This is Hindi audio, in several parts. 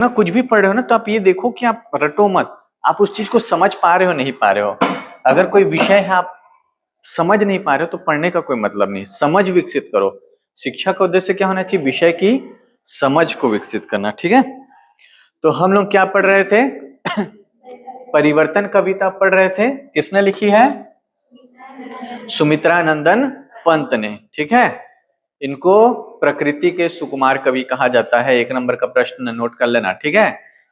ना कुछ भी पढ़ रहे हो ना, तो आप ये देखो कि आप रटो मत, आप उस चीज को समझ पा रहे हो नहीं पा रहे हो। अगर कोई विषय है आप समझ नहीं पा रहे हो तो पढ़ने का कोई मतलब नहीं। समझ विकसित करो। शिक्षा का उद्देश्य क्या होना चाहिए? विषय की समझ को विकसित करना। ठीक है, तो हम लोग क्या पढ़ रहे थे? परिवर्तन कविता पढ़ रहे थे। किसने लिखी है? सुमित्रा नंदन पंत ने। ठीक है, इनको प्रकृति के सुकुमार कवि कहा जाता है। 1 नंबर का प्रश्न नोट कर लेना। ठीक है,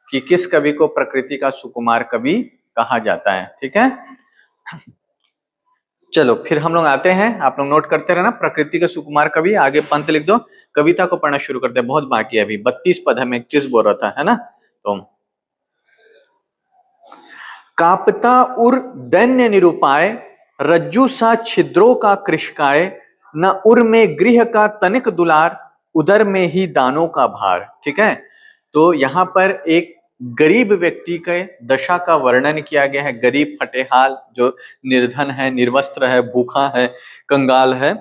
कि किस कवि को प्रकृति का सुकुमार कवि कहा जाता है। ठीक है, चलो फिर हम लोग आते हैं। आप लोग नोट करते रहना, प्रकृति के सुकुमार कवि, आगे पंत लिख दो। कविता को पढ़ना शुरू करते हैं, बहुत बाकी है अभी, 32 पद है, मैं 21 बोल रहा था, है ना। तो कापता उर दैन्य निरूपाय, रज्जु सा छिद्रों का कृशकाय, न उर में गृह का तनिक दुलार, उदर में ही दानों का भार। ठीक है, तो यहाँ पर एक गरीब व्यक्ति के दशा का वर्णन किया गया है। गरीब फटेहाल, जो निर्धन है, निर्वस्त्र है, भूखा है, कंगाल है।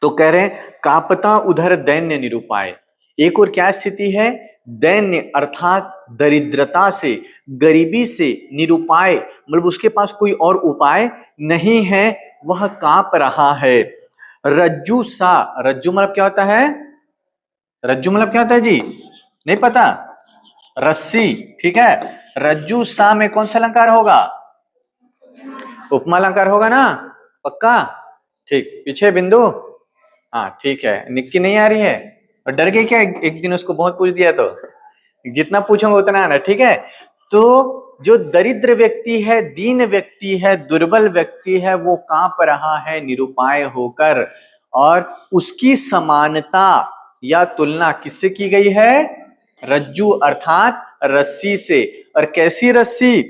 तो कह रहे हैं कापता उधर दैन्य निरूपाय। एक और क्या स्थिति है? दैन्य अर्थात दरिद्रता से, गरीबी से, निरुपाय मतलब उसके पास कोई और उपाय नहीं है, वह कांप रहा है। रज्जु सा, रज्जु मतलब क्या होता है? रज्जु मतलब क्या होता है जी? नहीं पता? रस्सी। ठीक है, रज्जु सा में कौन सा अलंकार होगा? उपमा अलंकार होगा ना, पक्का? ठीक, पीछे बिंदु। हाँ ठीक है, निक्की नहीं आ रही है और डर गई क्या? एक दिन उसको बहुत पूछ दिया तो जितना पूछोगे उतना आना। ठीक है, तो जो दरिद्र व्यक्ति है, दीन व्यक्ति है, दुर्बल व्यक्ति है, वो कांप रहा है निरुपाय होकर। और उसकी समानता या तुलना किससे की गई है? रज्जु अर्थात रस्सी से। और कैसी रस्सी?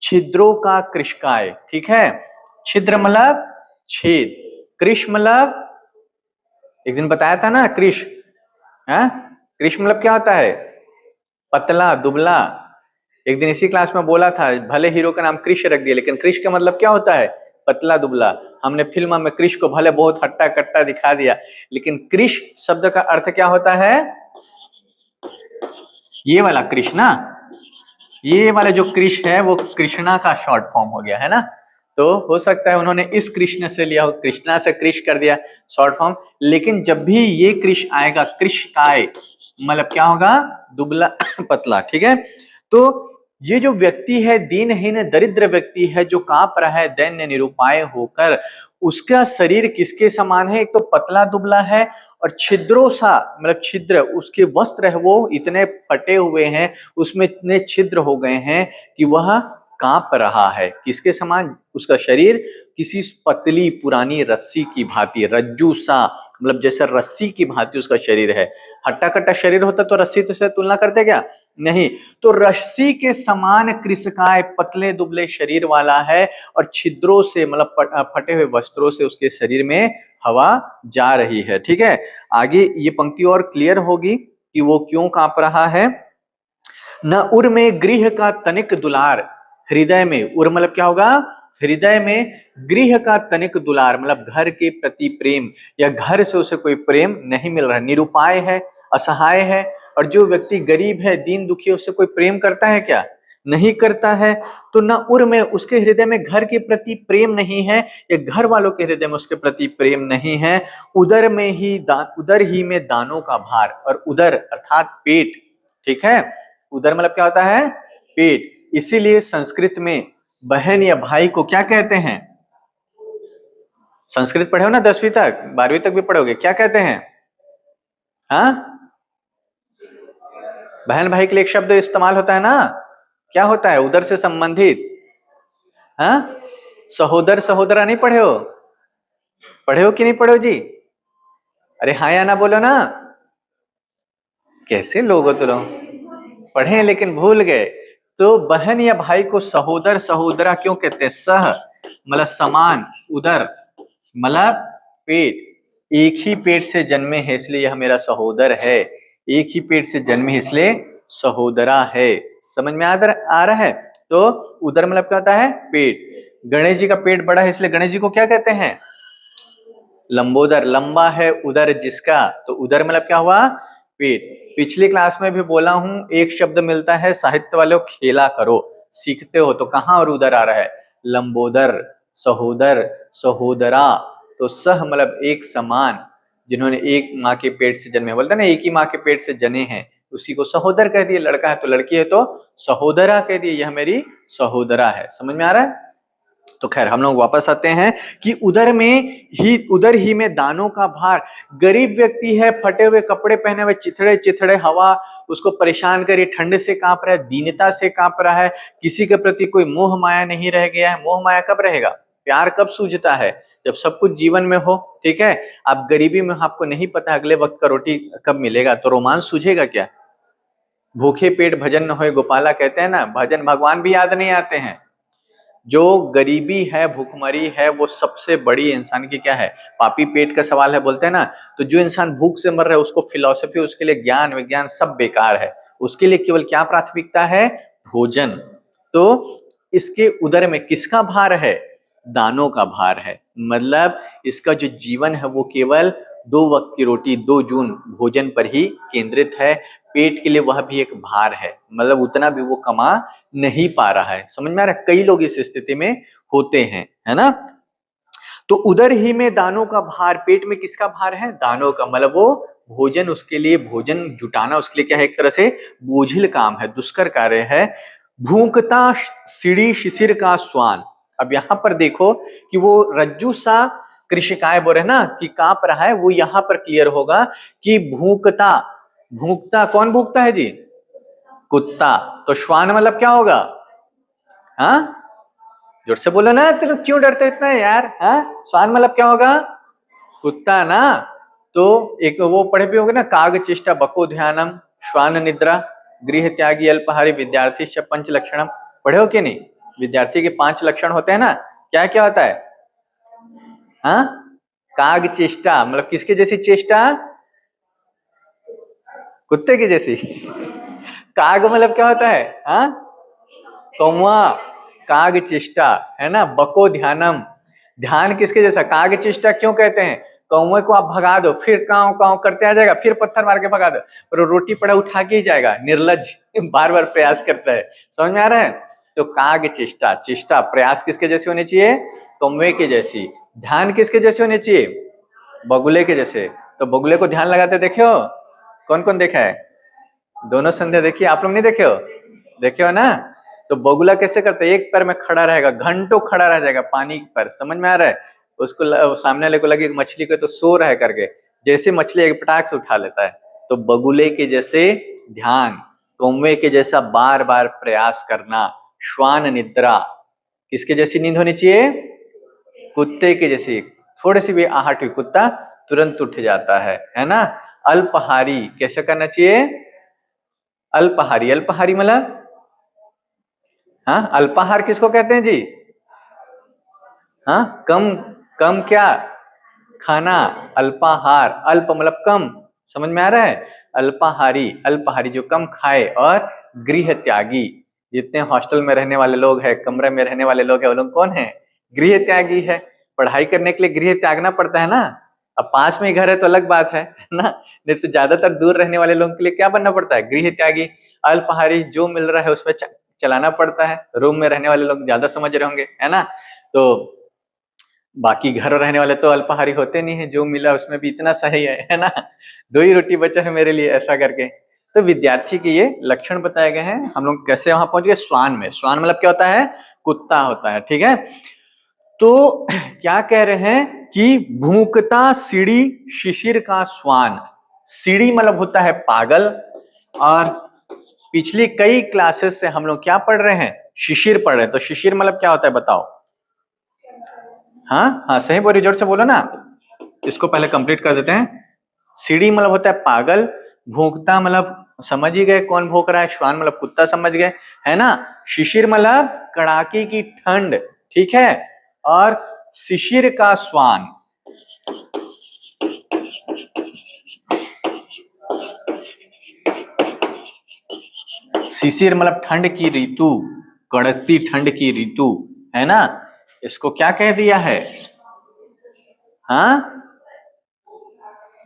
छिद्रों का कृशकाय। ठीक है, छिद्र मतलब छेद, कृश मतलब एक दिन बताया था ना, कृश है। कृश मतलब क्या होता है? पतला, दुबला। एक दिन इसी क्लास में बोला था, भले हीरो का नाम कृष रख दिया, लेकिन कृष का मतलब क्या होता है? पतला दुबला। हमने फिल्म में कृष को भले बहुत हट्टा कट्टा दिखा दिया, लेकिन कृष शब्द का अर्थ क्या होता है? ये वाला कृष ना, ये वाला जो कृष है वो कृष्णा का शॉर्ट फॉर्म हो गया है ना। तो हो सकता है उन्होंने इस कृष्ण से लिया हो, कृष्णा से कृष कर दिया शॉर्ट फॉर्म। लेकिन जब भी ये कृष आएगा, कृषकाय मतलब क्या होगा? दुबला पतला। ठीक है, तो ये जो व्यक्ति है, दीनहीन दरिद्र व्यक्ति है, जो कांप रहा है दैन्य निरुपाय होकर, उसका शरीर किसके समान है? एक तो पतला दुबला है, और छिद्रों सा मतलब छिद्र, उसके वस्त्र है वो इतने फटे हुए हैं, उसमें इतने छिद्र हो गए हैं कि वह कांप रहा है। किसके समान? उसका शरीर किसी पतली पुरानी रस्सी की भांति, रज्जू सा मतलब जैसे रस्सी की भांति उसका शरीर है। हट्टा कट्टा शरीर होता तो रस्सी से तुलना करते क्या? नहीं। तो रस्सी के समान कृशकाय, पतले दुबले शरीर वाला है, और छिद्रों से मतलब फटे हुए वस्त्रों से उसके शरीर में हवा जा रही है। ठीक है, आगे ये पंक्ति और क्लियर होगी कि वो क्यों कांप रहा है। न उर में गृह का तनिक दुलार, हृदय में, उर मतलब क्या होगा? हृदय में, गृह का तनिक दुलार मतलब घर के प्रति प्रेम, या घर से उसे कोई प्रेम नहीं मिल रहा, निरुपाय है, असहाय है। और जो व्यक्ति गरीब है, दीन दुखी है, उससे कोई प्रेम करता है क्या? नहीं करता है। तो न उर में, उसके हृदय में घर के प्रति प्रेम नहीं है, या घर वालों के हृदय में उसके प्रति प्रेम नहीं है। उदर में ही उदर ही में दानों का भार, और उदर अर्थात पेट। ठीक है, उदर मतलब क्या होता है? पेट। इसीलिए संस्कृत में बहन या भाई को क्या कहते हैं? संस्कृत पढ़े हो ना 10वीं तक, 12वीं तक भी पढ़ोगे, क्या कहते हैं? हाँ, बहन भाई के लिए एक शब्द इस्तेमाल होता है ना, क्या होता है? उदर से संबंधित। हाँ, सहोदर सहोदरा नहीं पढ़े हो? पढ़े हो कि नहीं पढ़े हो जी? अरे हाँ या ना बोलो ना। कैसे लोग हो तुम? पढ़े लेकिन भूल गए। तो बहन या भाई को सहोदर सहोदरा क्यों कहते हैं? सह मतलब समान, उदर मतलब पेट, एक ही पेट से जन्मे हैं इसलिए यह मेरा सहोदर है, एक ही पेट से जन्मे इसलिए सहोदरा है। समझ में आ रहा है? तो उदर मतलब क्या होता है? पेट। गणेश जी का पेट बड़ा है इसलिए गणेश जी को क्या कहते हैं? लंबोदर। लंबा है उदर जिसका, तो उदर मतलब क्या हुआ? पेट। पिछली क्लास में भी बोला हूं, एक शब्द मिलता है साहित्य वालों, खेला करो, सीखते हो तो कहां और उधर आ रहा है, लंबोदर, सहोदर, सहोदरा, तो सह मतलब एक समान, जिन्होंने एक माँ के पेट से जन्मे, बोलते ना एक ही माँ के पेट से जने हैं, उसी को सहोदर कह दिए, लड़का है तो लड़की है तो सहोदरा कह दिए, यह मेरी सहोदरा है। समझ में आ रहा है? तो खैर हम लोग वापस आते हैं कि उधर ही में दानों का भार। गरीब व्यक्ति है, फटे हुए कपड़े पहने हुए, चिथड़े चिथड़े हवा उसको परेशान करी, ठंड से कांप रहा है, दीनता से कांप रहा है, किसी के प्रति कोई मोह माया नहीं रह गया है। मोह माया कब रहेगा? प्यार कब सूझता है? जब सब कुछ जीवन में हो। ठीक है, आप गरीबी में आपको नहीं पता अगले वक्त का रोटी कब मिलेगा, तो रोमांच सूझेगा क्या? भूखे पेट भजन न होए गोपाला कहते हैं ना, भजन भगवान भी याद नहीं आते हैं। जो गरीबी है, भूखमरी है, वो सबसे बड़ी इंसान की क्या है, पापी पेट का सवाल है, बोलते हैं ना। तो जो इंसान भूख से मर रहा है उसको फिलॉसफी, उसके लिए ज्ञान विज्ञान सब बेकार है, उसके लिए केवल क्या प्राथमिकता है, भोजन। तो इसके उदर में किसका भार है? दानों का भार है। मतलब इसका जो जीवन है वो केवल 2 वक्त की रोटी, 2 जून भोजन पर ही केंद्रित है। पेट के लिए वह भी एक भार है, मतलब उतना भी वो कमा नहीं पा रहा है। समझ में आ रहा है? कई लोग इस स्थिति में होते हैं, है ना। तो उधर ही में दानों का भार, पेट में किसका भार है? दानों का, मतलब वो भोजन, उसके लिए भोजन जुटाना उसके लिए क्या है, एक तरह से बोझिल काम है, दुष्कर कार्य है। भूखता सीढ़ी शिशिर का स्वान। अब यहां पर देखो कि वो रज्जू सा कृषिकाय बोल रहे ना कि कांप रहा है, वो यहां पर क्लियर होगा कि भूखता, भूखता कौन भूखता है जी? कुत्ता। तो श्वान मतलब क्या होगा? हाँ, जोर से बोलो ना, तेरे क्यों डरते इतना है यार? हाँ, श्वान मतलब क्या होगा? कुत्ता ना। तो एक वो पढ़े भी होंगे ना, काग चेष्टा बको ध्यानम, श्वान निद्रा, गृह त्यागी अल्पहारी, विद्यार्थी से पंच लक्षणम। पढ़े हो कि नहीं? विद्यार्थी के 5 लक्षण होते हैं ना, क्या क्या होता है? हाँ, काग चेष्टा मतलब किसके जैसी चेष्टा? कुत्ते की जैसी। काग मतलब क्या होता है? हाँ, कौवा, काग चेष्टा, है ना। बको ध्यानम, ध्यान किसके जैसा? काग चेष्टा क्यों कहते हैं? कौवे को आप भगा दो, फिर काव काव करते आ जाएगा, फिर पत्थर मार के भगा दो, पर रोटी पड़ा उठा के ही जाएगा, निर्लज, बार बार प्रयास करता है। समझ में आ रहा है? तो काग चेष्टा, चेष्टा प्रयास किसके जैसी होनी चाहिए? कौवे के जैसी। ध्यान किसके जैसे होने चाहिए? बगुले के जैसे। तो बगुले को ध्यान लगाते देखे हो? कौन कौन देखा है? दोनों संध्या देखिए, आप लोग नहीं देखे हो? देखे हो ना। तो बगुला कैसे करता है? एक पैर में खड़ा रहेगा, घंटों खड़ा रह जाएगा पानी पर। समझ में आ रहा है? उसको सामने वाले को लगे मछली को तो सो रहा है करके, जैसे मछली एक पटाख से उठा लेता है। तो बगुले के जैसे ध्यान, कौवे के जैसा बार बार प्रयास करना, श्वान निद्रा, किसके जैसी नींद होनी चाहिए? कुत्ते के जैसी। थोड़ी सी भी आहट हुई कुत्ता तुरंत उठ जाता है ना। अल्पहारी कैसे करना चाहिए? अल्पहारी, अल्पहारी मतलब, हाँ, अल्पाहार किसको कहते हैं जी? हाँ, कम, कम क्या खाना, अल्पाहार, अल्प मतलब कम। समझ में आ रहा है? अल्पाहारी, अल्पाहारी जो कम खाए। और गृह त्यागी, जितने हॉस्टल में रहने वाले लोग हैं, कमरे में रहने वाले लोग हैं, वो लोग कौन है? गृह त्यागी है। पढ़ाई करने के लिए गृह त्यागना पड़ता है ना। अब पास में ही घर है तो अलग बात है ना, नहीं तो ज्यादातर दूर रहने वाले लोगों के लिए क्या बनना पड़ता है? गृह त्यागी। अल्पाहारी, जो मिल रहा है उसमें चलाना पड़ता है। रूम में रहने वाले लोग ज्यादा समझ रहे होंगे, है ना। तो बाकी घर रहने वाले तो अल्पाहारी होते नहीं है, जो मिला उसमें भी इतना सही है ना। 2 ही रोटी बचा है मेरे लिए, ऐसा करके। तो विद्यार्थी के ये लक्षण बताए गए हैं। हम लोग कैसे वहां पहुंच गए? श्वान में। श्वान मतलब क्या होता है? कुत्ता होता है। ठीक है, तो क्या कह रहे हैं कि भूखता सीढ़ी शिशिर का श्वान। सीढ़ी मतलब होता है पागल। और पिछली कई क्लासेस से हम लोग क्या पढ़ रहे हैं? शिशिर पढ़ रहे हैं। तो शिशिर मतलब क्या होता है बताओ? हाँ हाँ, सही बोल रही, जोर से बोलो ना। इसको पहले कंप्लीट कर देते हैं। सीढ़ी मतलब होता है पागल, भूखता मतलब समझ ही गए कौन भूख रहा है, श्वान मतलब कुत्ता समझ गए, है ना। शिशिर मतलब कड़ाके की ठंड, ठीक है। और शिशिर का श्वान, शिशिर मतलब ठंड की ऋतु, कड़कती ठंड की ऋतु, है ना। इसको क्या कह दिया है? हाँ,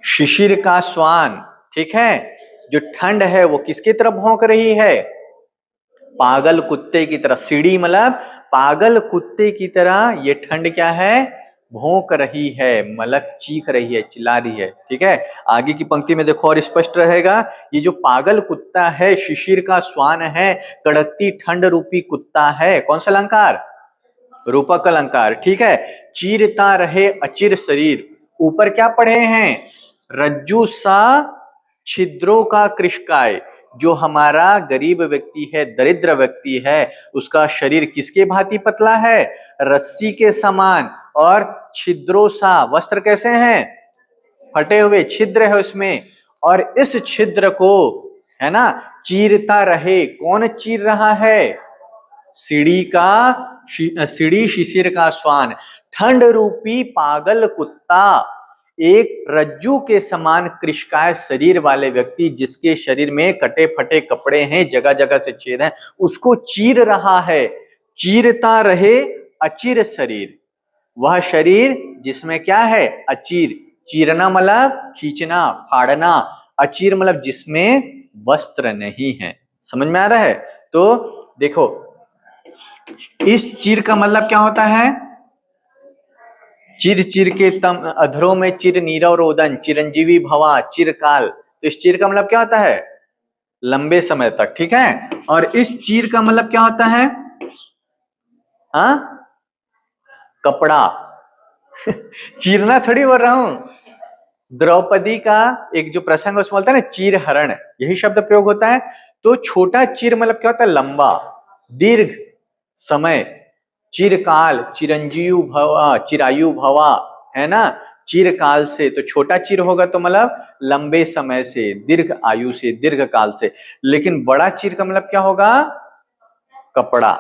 शिशिर का श्वान, ठीक है। जो ठंड है वो किसकी तरफ भौंक रही है? पागल कुत्ते की तरह। सीढ़ी मतलब पागल कुत्ते की तरह ये ठंड क्या है? भौंक रही है, मतलब चीख रही है, चिल्ला रही है। ठीक है, आगे की पंक्ति में देखो और स्पष्ट रहेगा। ये जो पागल कुत्ता है, शिशिर का श्वान है, कड़कती ठंड रूपी कुत्ता है। कौन सा अलंकार? रूपक अलंकार। ठीक है, चीरता रहे अचिर शरीर। ऊपर क्या पढ़े हैं? रज्जू सा छिद्रों का कृशकाय। जो हमारा गरीब व्यक्ति है, दरिद्र व्यक्ति है, उसका शरीर किसके भांति पतला है? रस्सी के समान। और छिद्रों सा, वस्त्र कैसे हैं? फटे हुए, छिद्र है उसमें। और इस छिद्र को, है ना, चीरता रहे। कौन चीर रहा है? सीढ़ी शिशिर का श्वान। ठंड रूपी पागल कुत्ता एक रज्जू के समान कृशकाय शरीर वाले व्यक्ति, जिसके शरीर में कटे फटे कपड़े हैं, जगह जगह से छेद हैं, उसको चीर रहा है। चीरता रहे अचिर शरीर। वह शरीर जिसमें क्या है? अचीर। चीरना मतलब खींचना, फाड़ना। अचीर मतलब जिसमें वस्त्र नहीं है। समझ में आ रहा है? तो देखो, इस चीर का मतलब क्या होता है? चिर चिर के तम अधरों में चिर नीरव रोदन, चिरंजीवी भवा, चिरकाल। तो इस चीर का मतलब क्या होता है? लंबे समय तक। ठीक है, और इस चीर का मतलब क्या होता है? हाँ, कपड़ा। चीरना थोड़ी बोल रहा हूं। द्रौपदी का एक जो प्रसंग उसमें बोलता है ना, चीर हरण, यही शब्द प्रयोग होता है। तो छोटा चीर मतलब क्या होता है? लंबा, दीर्घ समय। चिरकाल, चिरंजीव भवा, चिरायु भवा, है ना, चिरकाल से। तो छोटा चिर होगा तो मतलब लंबे समय से, दीर्घ आयु से, दीर्घ काल से। लेकिन बड़ा चिर का मतलब क्या होगा? कपड़ा।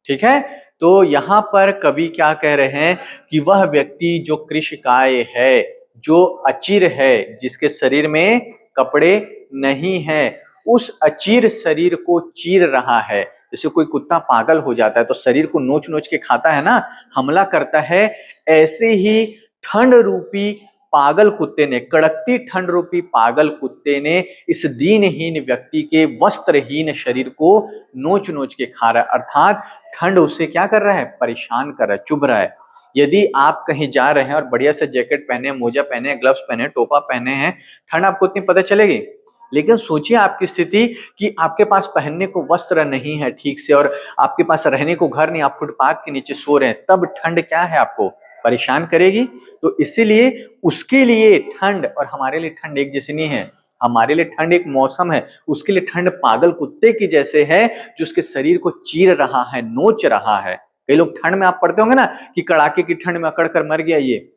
ठीक है, तो यहां पर कवि क्या कह रहे हैं कि वह व्यक्ति जो कृशकाय है, जो अचिर है, जिसके शरीर में कपड़े नहीं है, उस अचिर शरीर को चीर रहा है। जैसे कोई कुत्ता पागल हो जाता है तो शरीर को नोच नोच के खाता है ना, हमला करता है। ऐसे ही ठंड रूपी पागल कुत्ते ने, कड़कती ठंड रूपी पागल कुत्ते ने इस दीनहीन व्यक्ति के वस्त्रहीन शरीर को नोच नोच के खा रहा है। अर्थात ठंड उसे क्या कर रहा है? परेशान कर रहा है, चुभ रहा है। यदि आप कहीं जा रहे हैं और बढ़िया से जैकेट पहने, मोजा पहने, ग्लव्स पहने, टोपा पहने हैं, ठंड आपको उतनी पता चलेगी। लेकिन सोचिए आपकी स्थिति कि आपके पास पहनने को वस्त्र नहीं है ठीक से, और आपके पास रहने को घर नहीं, आप फुटपाथ के नीचे सो रहे हैं, तब ठंड क्या है? आपको परेशान करेगी। तो इसीलिए उसके लिए ठंड और हमारे लिए ठंड एक जैसी नहीं है। हमारे लिए ठंड एक मौसम है, उसके लिए ठंड पागल कुत्ते की जैसे है, जो उसके शरीर को चीर रहा है, नोच रहा है। कई लोग ठंड में, आप पढ़ते होंगे ना कि कड़ाके की ठंड में अकड़ कर मर गया ये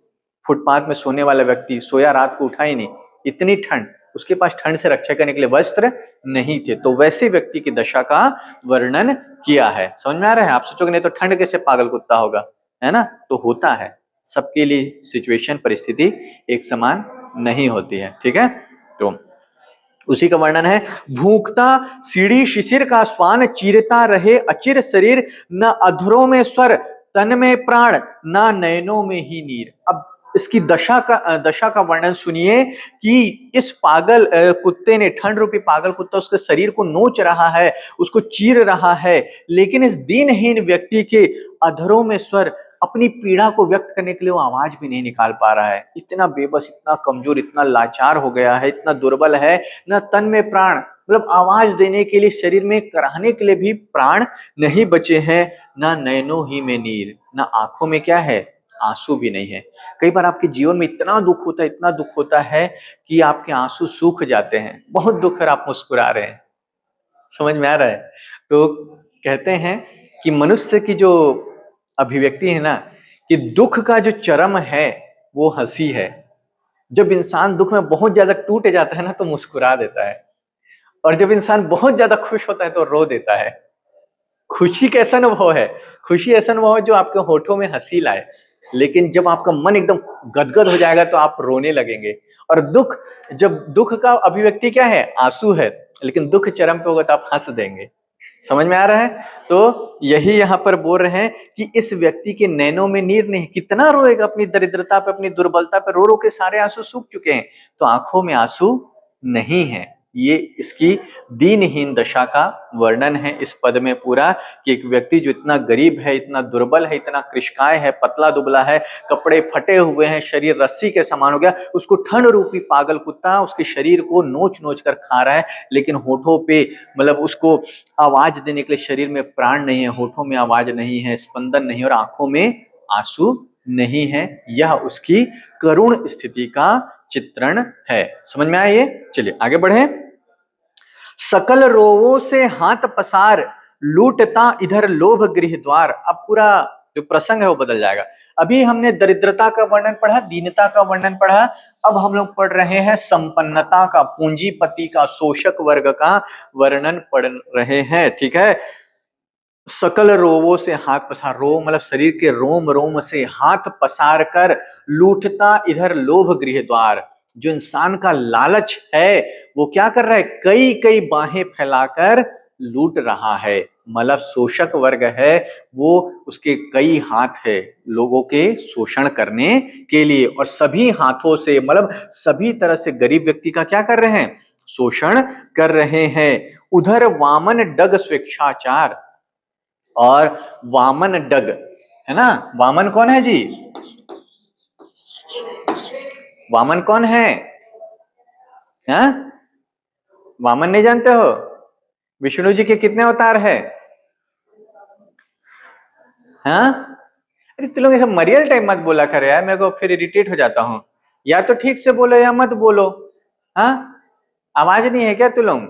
फुटपाथ में सोने वाला व्यक्ति, सोया, रात को उठा ही नहीं, इतनी ठंड। उसके पास ठंड से रक्षा करने के लिए वस्त्र नहीं थे। तो वैसे व्यक्ति की दशा का वर्णन किया है। समझ में आ रहा है? आप सोचोगे नहीं तो ठंड कैसे पागल कुत्ता होगा, है ना? तो होता है, सबके लिए सिचुएशन, परिस्थिति एक समान नहीं होती है। ठीक है, तो उसी का वर्णन है। भूखता सीढ़ी शिशिर का श्वान, चीरता रहे अचिर शरीर, न अधरों में स्वर, तन में प्राण, न नयनों में ही नीर। अब इसकी दशा का वर्णन सुनिए कि इस पागल कुत्ते ने, ठंड रूपी पागल कुत्ता उसके शरीर को नोच रहा है, उसको चीर रहा है, लेकिन इस दीनहीन व्यक्ति के अधरों में स्वर, अपनी पीड़ा को व्यक्त करने के लिए वो आवाज भी नहीं निकाल पा रहा है। इतना बेबस, इतना कमजोर, इतना लाचार हो गया है, इतना दुर्बल है। न तन में प्राण, मतलब आवाज देने के लिए, शरीर में कराहने के लिए भी प्राण नहीं बचे हैं। न नयनों ही में नीर, न आंखों में क्या है? आंसू भी नहीं है। कई बार आपके जीवन में इतना दुख होता है, इतना दुख होता है कि आपके आंसू सूख जाते हैं। बहुत दुख है, आप मुस्कुरा रहे हैं। समझ में आ रहा है? तो कहते हैं कि मनुष्य की जो अभिव्यक्ति है ना, कि दुख का जो चरम है वो हंसी है। जब इंसान दुख में बहुत ज्यादा टूट जाता है ना, तो मुस्कुरा देता है, और जब इंसान बहुत ज्यादा खुश होता है तो रो देता है। खुशी कैसा अनुभव है? खुशी ऐसा अनुभव है जो आपके होठों में हंसी लाए, लेकिन जब आपका मन एकदम गदगद हो जाएगा तो आप रोने लगेंगे। और दुख, जब दुख का अभिव्यक्ति क्या है? आंसू है, लेकिन दुख चरम पे होगा तो आप हंस देंगे। समझ में आ रहा है? तो यही यहाँ पर बोल रहे हैं कि इस व्यक्ति के नैनों में नीर नहीं। कितना रोएगा अपनी दरिद्रता पे, अपनी दुर्बलता पे, रो रो के सारे आंसू सूख चुके हैं, तो आंखों में आंसू नहीं है। ये इसकी दीनहीन दशा का वर्णन है इस पद में पूरा, कि एक व्यक्ति जो इतना गरीब है, इतना दुर्बल है, इतना कृशकाय है, पतला दुबला है, कपड़े फटे हुए हैं, शरीर रस्सी के समान हो गया, उसको ठंड रूपी पागल कुत्ता उसके शरीर को नोच नोच कर खा रहा है, लेकिन होठों पे मतलब उसको आवाज देने के लिए शरीर में प्राण नहीं है, होठों में आवाज नहीं है, स्पंदन नहीं और आंखों में आंसू नहीं है। यह उसकी करुण स्थिति का चित्रण है। समझ में आया ये? चलिए आगे बढ़े। सकल रोवों से हाथ पसार, लूटता इधर लोभ गृह द्वार। अब पूरा जो प्रसंग है वो बदल जाएगा। अभी हमने दरिद्रता का वर्णन पढ़ा, दीनता का वर्णन पढ़ा, अब हम लोग पढ़ रहे हैं संपन्नता का, पूंजीपति का, शोषक वर्ग का वर्णन पढ़ रहे हैं। ठीक है। सकल रोवों से हाथ पसार, रो मतलब शरीर के रोम रोम से हाथ पसार कर, लूटता इधर लोभ गृह द्वार। जो इंसान का लालच है वो क्या कर रहा है, कई कई बाहें फैलाकर लूट रहा है। मतलब शोषक वर्ग है वो, उसके कई हाथ है लोगों के शोषण करने के लिए, और सभी हाथों से मतलब सभी तरह से गरीब व्यक्ति का क्या कर रहे हैं, शोषण कर रहे हैं। उधर वामन डग स्वेच्छाचार, और वामन डग है ना, वामन कौन है जी, वामन कौन है? वामन नहीं जानते हो? विष्णु जी के कितने अवतार है? अरे तुम लोग ऐसा मरियल टाइम मत बोला करे यार, मेरे को फिर इरिटेट हो जाता हूं। या तो ठीक से बोलो या मत बोलो। हाँ, आवाज नहीं है क्या तुम लोग? मैं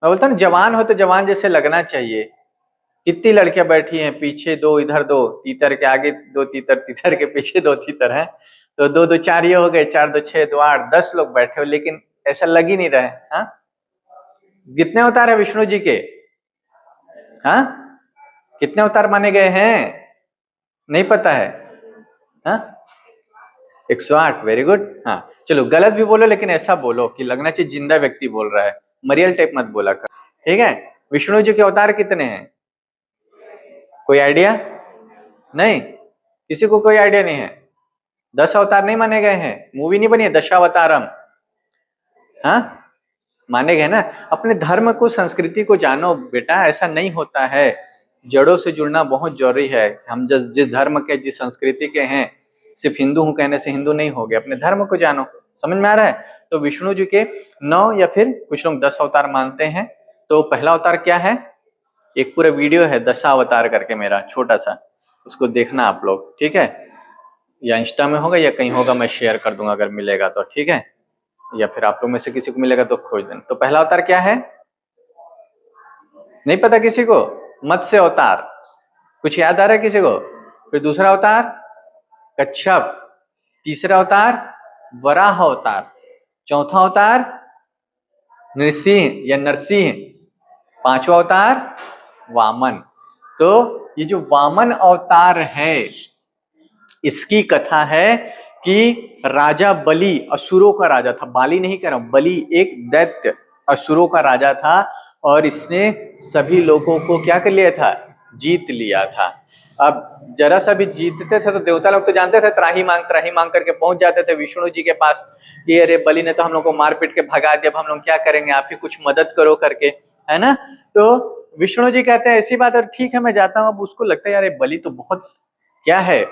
बोलता हूँ जवान हो तो जवान जैसे लगना चाहिए। कितनी लड़कियां बैठी हैं, पीछे दो इधर दो, तीतर के आगे दो तीतर, तीतर के पीछे दो तीतर है, तो दो दो चार ये हो गए, चार दो छह, दो आठ, 10 लोग बैठे हो, लेकिन ऐसा लग ही नहीं रहे। हाँ, कितने अवतार है विष्णु जी के? हाँ, कितने अवतार माने गए हैं? नहीं पता है? हाँ, 108। Very good. हाँ चलो, गलत भी बोलो लेकिन ऐसा बोलो कि लगना चाहिए जिंदा व्यक्ति बोल रहा है, मरियल टाइप मत बोला कर। ठीक है। विष्णु जी के अवतार कितने हैं? कोई आइडिया नहीं? किसी को कोई आइडिया नहीं है? 10 अवतार नहीं माने गए हैं? मूवी नहीं बनी है दशावतारम? हाँ, माने गए ना। अपने धर्म को, संस्कृति को जानो बेटा, ऐसा नहीं होता है। जड़ों से जुड़ना बहुत जरूरी है। हम जिस धर्म के, जिस संस्कृति के हैं, सिर्फ हिंदू हूं कहने से हिंदू नहीं हो गए। अपने धर्म को जानो। समझ में आ रहा है? तो विष्णु जी के 9 या फिर कुछ लोग 10 अवतार मानते हैं। तो पहला अवतार क्या है? एक पूरा वीडियो है दशावतार करके मेरा छोटा सा, उसको देखना आप लोग। ठीक है, या इंस्टा में होगा या कहीं होगा, मैं शेयर कर दूंगा अगर मिलेगा तो। ठीक है, या फिर आप लोग में से किसी को मिलेगा तो खोज देना। तो पहला अवतार क्या है? नहीं पता किसी को? मत्स्य अवतार। कुछ याद आ रहा है किसी को? फिर दूसरा अवतार कच्छप, तीसरा अवतार वराह अवतार, चौथा अवतार नृसिंह या नरसिंह, पांचवा अवतार वामन। तो ये जो वामन अवतार है, इसकी कथा है कि राजा बलि, असुरों का राजा था, बाली नहीं कह रहा हूं, बलि एक दैत्य असुरों का राजा था, और इसने सभी लोगों को क्या कर लिया था, जीत लिया था। अब जरा सा भी जीतते थे तो देवता लोग तो जानते थे, त्राही मांग करके पहुंच जाते थे विष्णु जी के पास कि अरे बलि ने तो हम लोग को मार पीट के भगा दिया, अब हम लोग क्या करेंगे, आप ही कुछ मदद करो करके, है ना। तो विष्णु जी कहते हैं ऐसी बात है, ठीक है मैं जाता हूँ। अब उसको लगता है यार बलि तो बहुत क्या है,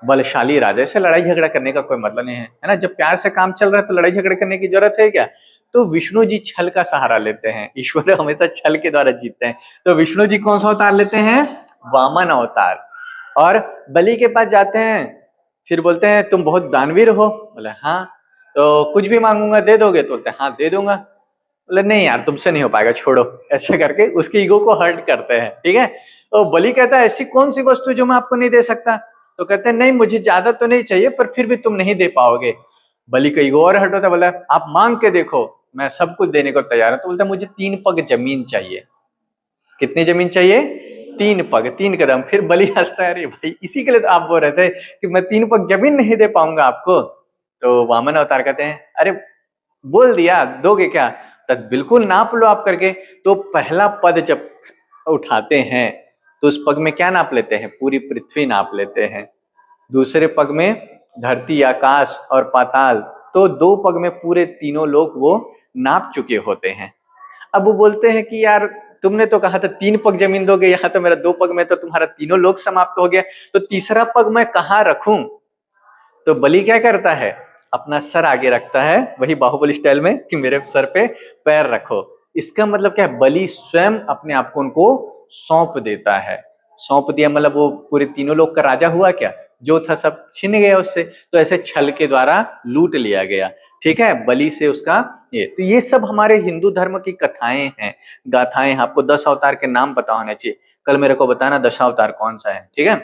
बलशाली राजा, से लड़ाई झगड़ा करने का कोई मतलब नहीं है, है ना। जब प्यार से काम चल रहा है तो लड़ाई झगड़े करने की जरूरत है क्या? तो विष्णु जी छल का सहारा लेते हैं। ईश्वर हमेशा छल के द्वारा जीतते हैं। तो विष्णु जी कौन सा अवतार लेते हैं? वामन अवतार। और बलि के पास जाते हैं, फिर बोलते हैं तुम बहुत दानवीर हो। बोले हाँ, तो कुछ भी मांगूंगा दे दोगे? तो बोलते हैं हाँ दे दूंगा। बोले नहीं यार तुमसे नहीं हो पाएगा, छोड़ो। ऐसा करके उसकी ईगो को हर्ट करते हैं। ठीक है। तो बलि कहता है ऐसी कौन सी वस्तु जो मैं आपको नहीं दे सकता? तो कहते हैं नहीं मुझे ज्यादा तो नहीं चाहिए, पर फिर भी तुम नहीं दे पाओगे। बलि का ईगो और हर्ट होता है। बोला आप मांग के देखो, मैं सब कुछ देने को तैयार हूं। तो बोलता मुझे 3 पग जमीन चाहिए। कितनी जमीन चाहिए? 3 पग, 3 कदम। फिर बलि हंसता है, अरे भाई इसी के लिए तो आप बोल रहे थे कि मैं 3 पग जमीन नहीं दे पाऊंगा आपको। तो वामन अवतार कहते हैं अरे बोल दिया, दोगे क्या? तब बिल्कुल नाप लो आप करके। तो पहला पद जब उठाते हैं तो उस पग में क्या नाप लेते हैं? पूरी पृथ्वी नाप लेते हैं। दूसरे पग में धरती, आकाश और पाताल। तो 2 पग में पूरे तीनों लोक वो नाप चुके होते हैं। अब वो बोलते हैं कि यार तुमने तो कहा था 3 पग जमीन दोगे, यहाँ तो मेरा 2 पग में तो तुम्हारा तीनों लोग समाप्त हो गया, तो तीसरा पग मैं कहाँ रखूं? तो बलि क्या करता है, अपना सर आगे रखता है, वही बाहुबली स्टाइल में कि मेरे सर पे पैर रखो। इसका मतलब क्या है, बलि स्वयं अपने आप को उनको सौंप देता है। सौंप दिया मतलब वो पूरे तीनों लोग का राजा हुआ क्या, जो था सब छीन गया उससे, तो ऐसे छल के द्वारा लूट लिया गया। ठीक है, बलि से उसका ये सब हमारे हिंदू धर्म की कथाएं हैं, गाथाएं हैं। आपको 10 अवतार के नाम पता होने चाहिए, कल मेरे को बताना दशावतार कौन सा है। ठीक है,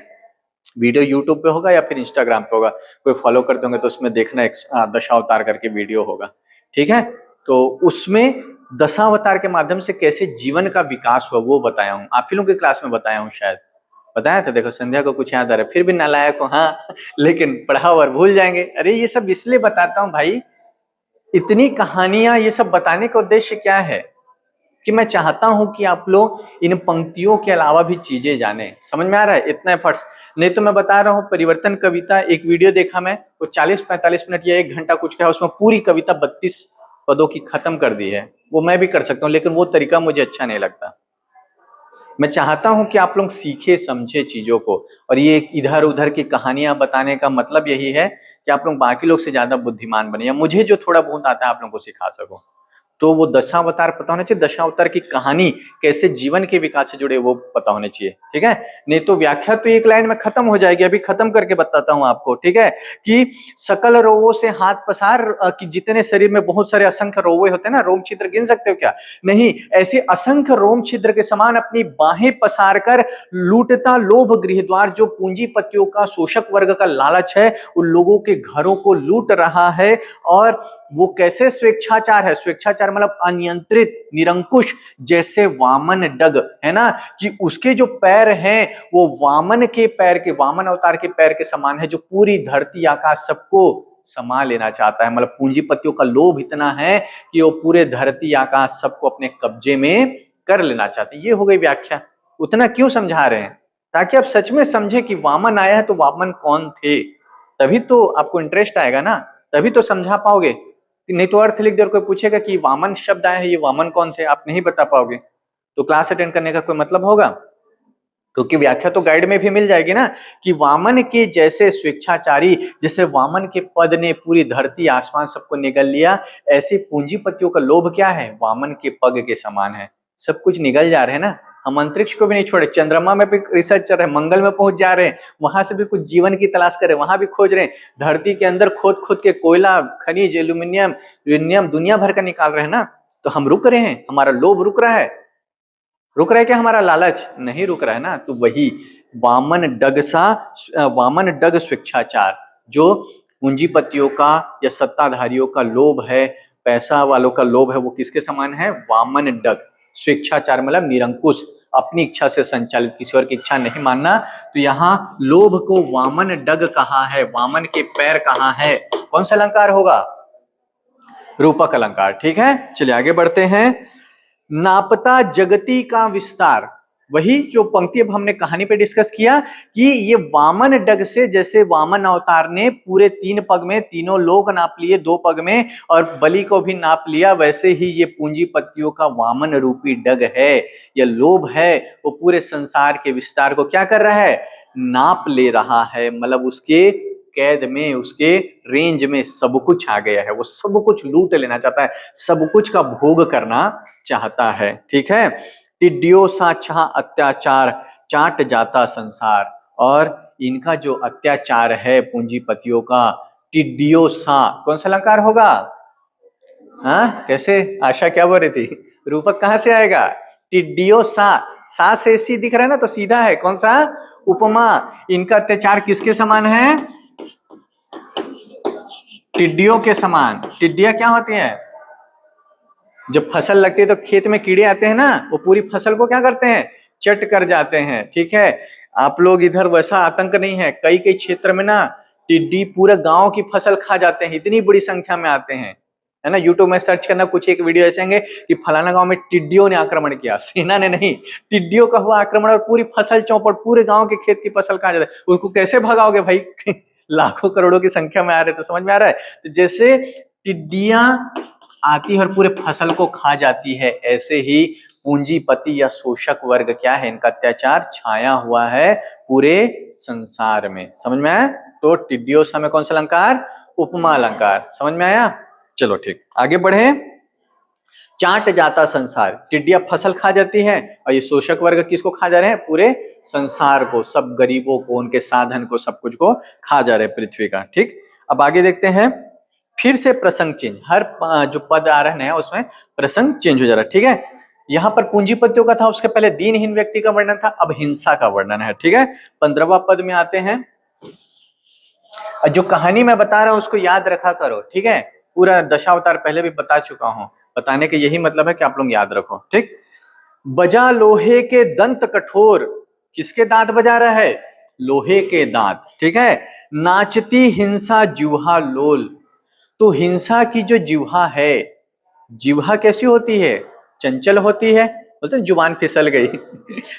वीडियो यूट्यूब पे होगा या फिर इंस्टाग्राम पे होगा, कोई फॉलो करते होंगे तो उसमें देखना, एक दशावतार करके वीडियो होगा। ठीक है, तो उसमें दशावतार के माध्यम से कैसे जीवन का विकास हुआ वो बताया हूँ, आप ही लोगों की क्लास में बताया हूँ शायद, बताया था। देखो संध्या को कुछ याद आ रहा है, फिर भी नालायक हो, हाँ लेकिन पढ़ा और भूल जाएंगे। अरे ये सब इसलिए बताता हूँ भाई, इतनी कहानियां, ये सब बताने का उद्देश्य क्या है कि मैं चाहता हूं कि आप लोग इन पंक्तियों के अलावा भी चीजें जाने। समझ में आ रहा है, इतना एफर्ट्स नहीं तो मैं बता रहा हूं। परिवर्तन कविता एक वीडियो देखा मैं, वो 40-45 मिनट या 1 घंटा कुछ का है, उसमें पूरी कविता 32 पदों की खत्म कर दी है। वो मैं भी कर सकता हूं, लेकिन वो तरीका मुझे अच्छा नहीं लगता। मैं चाहता हूं कि आप लोग सीखे समझे चीजों को, और ये इधर उधर की कहानियां बताने का मतलब यही है कि आप लोग बाकी लोग से ज्यादा बुद्धिमान बने, या मुझे जो थोड़ा बहुत आता है आप लोगों को सिखा सको। तो वो दशावतार पता होना चाहिए, दशावतार की कहानी कैसे जीवन के विकास से जुड़े वो पता होने चाहिए। ठीक है, नहीं तो व्याख्या तो एक लाइन में खत्म हो जाएगी। अभी खत्म करके बताता हूं आपको। ठीक है, कि सकल रोगों से हाथ पसार, कि जितने शरीर में बहुत सारे असंख्य रोग होते हैं ना, रोम छिद्र गिन सकते हो क्या? नहीं, ऐसे असंख्य रोम छिद्र के समान अपनी बाहें पसार कर लूटता लोभ गृहद्वार, जो पूंजीपतियों का, शोषक वर्ग का लालच है, उन लोगों के घरों को लूट रहा है। और वो कैसे स्वेच्छाचार है, स्वेच्छाचार मतलब अनियंत्रित, निरंकुश, जैसे वामन डग है ना, कि उसके जो पैर हैं वो वामन के पैर के, वामन अवतार के पैर के समान है, जो पूरी धरती आकाश सबको समा लेना चाहता है। मतलब पूंजीपतियों का लोभ इतना है कि वो पूरे धरती आकाश सबको अपने कब्जे में कर लेना चाहते हैं। ये हो गई व्याख्या। उतना क्यों समझा रहे हैं, ताकि आप सच में समझे कि वामन आया है तो वामन कौन थे, तभी तो आपको इंटरेस्ट आएगा ना, तभी तो समझा पाओगे। नहीं तो अर्थ लिख दे और कोई पूछेगा कि वामन शब्द आया है, ये वामन कौन थे, आप नहीं बता पाओगे, तो क्लास अटेंड करने का कोई मतलब होगा? क्योंकि व्याख्या तो गाइड में भी मिल जाएगी ना, कि वामन के जैसे स्वेच्छाचारी, जैसे वामन के पद ने पूरी धरती आसमान सबको निगल लिया, ऐसे पूंजीपतियों का लोभ क्या है, वामन के पग के समान है। सब कुछ निगल जा रहे हैं ना, हम अंतरिक्ष को भी नहीं छोड़े, चंद्रमा में भी रिसर्च चल रहे हैं, मंगल में पहुंच जा रहे हैं, वहां से भी कुछ जीवन की तलाश कर रहे हैं, वहां भी खोज रहे हैं, धरती के अंदर खोद खोद के कोयला, खनिज, एल्यूमिनियम, यूरेनियम दुनिया भर का निकाल रहे हैं ना। तो हम रुक रहे हैं, हमारा लोभ रुक रहा है? रुक रहा है क्या हमारा लालच? नहीं रुक रहा है ना। तो वही वामन डग सा, वामन डग स्वेच्छाचार, जो पूंजीपतियों का या सत्ताधारियों का लोभ है, पैसा वालों का लोभ है, वो किसके समान है? वामन डग। स्वेच्छाचार मतलब निरंकुश, अपनी इच्छा से संचालित, किसी और की इच्छा नहीं मानना। तो यहाँ लोभ को वामन डग कहा है, वामन के पैर कहाँ है? कौन सा अलंकार होगा? रूपक अलंकार। ठीक है, चलिए आगे बढ़ते हैं। नापता जगती का विस्तार, वही जो पंक्ति अब हमने कहानी पे डिस्कस किया, कि ये वामन डग से, जैसे वामन अवतार ने पूरे 3 पग में तीनों लोग नाप लिए 2 पग में, और बलि को भी नाप लिया, वैसे ही ये पूंजीपतियों का वामन रूपी डग है, यह लोभ है, वो पूरे संसार के विस्तार को क्या कर रहा है? नाप ले रहा है। मतलब उसके कैद में, उसके रेंज में सब कुछ आ गया है, वो सब कुछ लूट लेना चाहता है, सब कुछ का भोग करना चाहता है। ठीक है, टिड्डियों सा छह अत्याचार, चाट जाता संसार। और इनका जो अत्याचार है पूंजीपतियों का, टिड्डियों सा, कौन सा अलंकार होगा? हाँ कैसे, आशा क्या बोल रही थी, रूपक कहां से आएगा? टिड्डियों सा से सी दिख रहा है ना, तो सीधा है, कौन सा? उपमा। इनका अत्याचार किसके समान है? टिड्डियों के समान। टिड्डियां क्या होती हैं? जब फसल लगती है तो खेत में कीड़े आते हैं ना, वो पूरी फसल को क्या करते हैं? चट कर जाते हैं। ठीक है, आप लोग इधर वैसा आतंक नहीं है, कई कई क्षेत्र में ना टिड्डी पूरे गांव की फसल खा जाते हैं, इतनी बड़ी संख्या में आते हैं, है ना। यूट्यूब में सर्च करना, कुछ एक वीडियो ऐसे आएंगे कि फलाना गांव में टिड्डियों ने आक्रमण किया, सेना ने नहीं, टिड्डियों का हुआ आक्रमण, और पूरी फसल चौपट, पूरे गांव के खेत की फसल खा जाता है। उसको कैसे भगाओगे भाई? लाखों करोड़ों की संख्या में आ रहे, तो समझ में आ रहा है। तो जैसे टिड्डियां आती है और पूरे फसल को खा जाती है, ऐसे ही पूंजीपति या शोषक वर्ग क्या है, इनका अत्याचार छाया हुआ है पूरे संसार में। समझ में आया? तो टिड्डियों समय कौन सा अलंकार? उपमा अलंकार। समझ में आया? चलो ठीक, आगे बढ़े। चाट जाता संसार, टिड्डियां फसल खा जाती है और ये शोषक वर्ग किसको खा जा रहे हैं? पूरे संसार को, सब गरीबों को, उनके साधन को, सब कुछ को खा जा रहे हैं पृथ्वी का। ठीक, अब आगे देखते हैं। फिर से प्रसंग चेंज, हर जो पद आ रहे हैं उसमें प्रसंग चेंज हो जा रहा है। ठीक है, यहाँ पर पूंजीपतियों का था, उसके पहले दीनहीन व्यक्ति का वर्णन था, अब हिंसा का वर्णन है। ठीक है, 15वां पद में आते हैं। जो कहानी मैं बता रहा हूं उसको याद रखा करो। ठीक है, पूरा दशावतार पहले भी बता चुका हूं, बताने के यही मतलब है कि आप लोग याद रखो। ठीक, बजा लोहे के दंत कठोर, किसके दांत बजा रहा है? लोहे के दांत। ठीक है, नाचती हिंसा जिह्वा लोल, तो हिंसा की जो जिह्वा है, जिह्वा कैसी होती है? चंचल होती है, बोलते हैं जुबान फिसल गई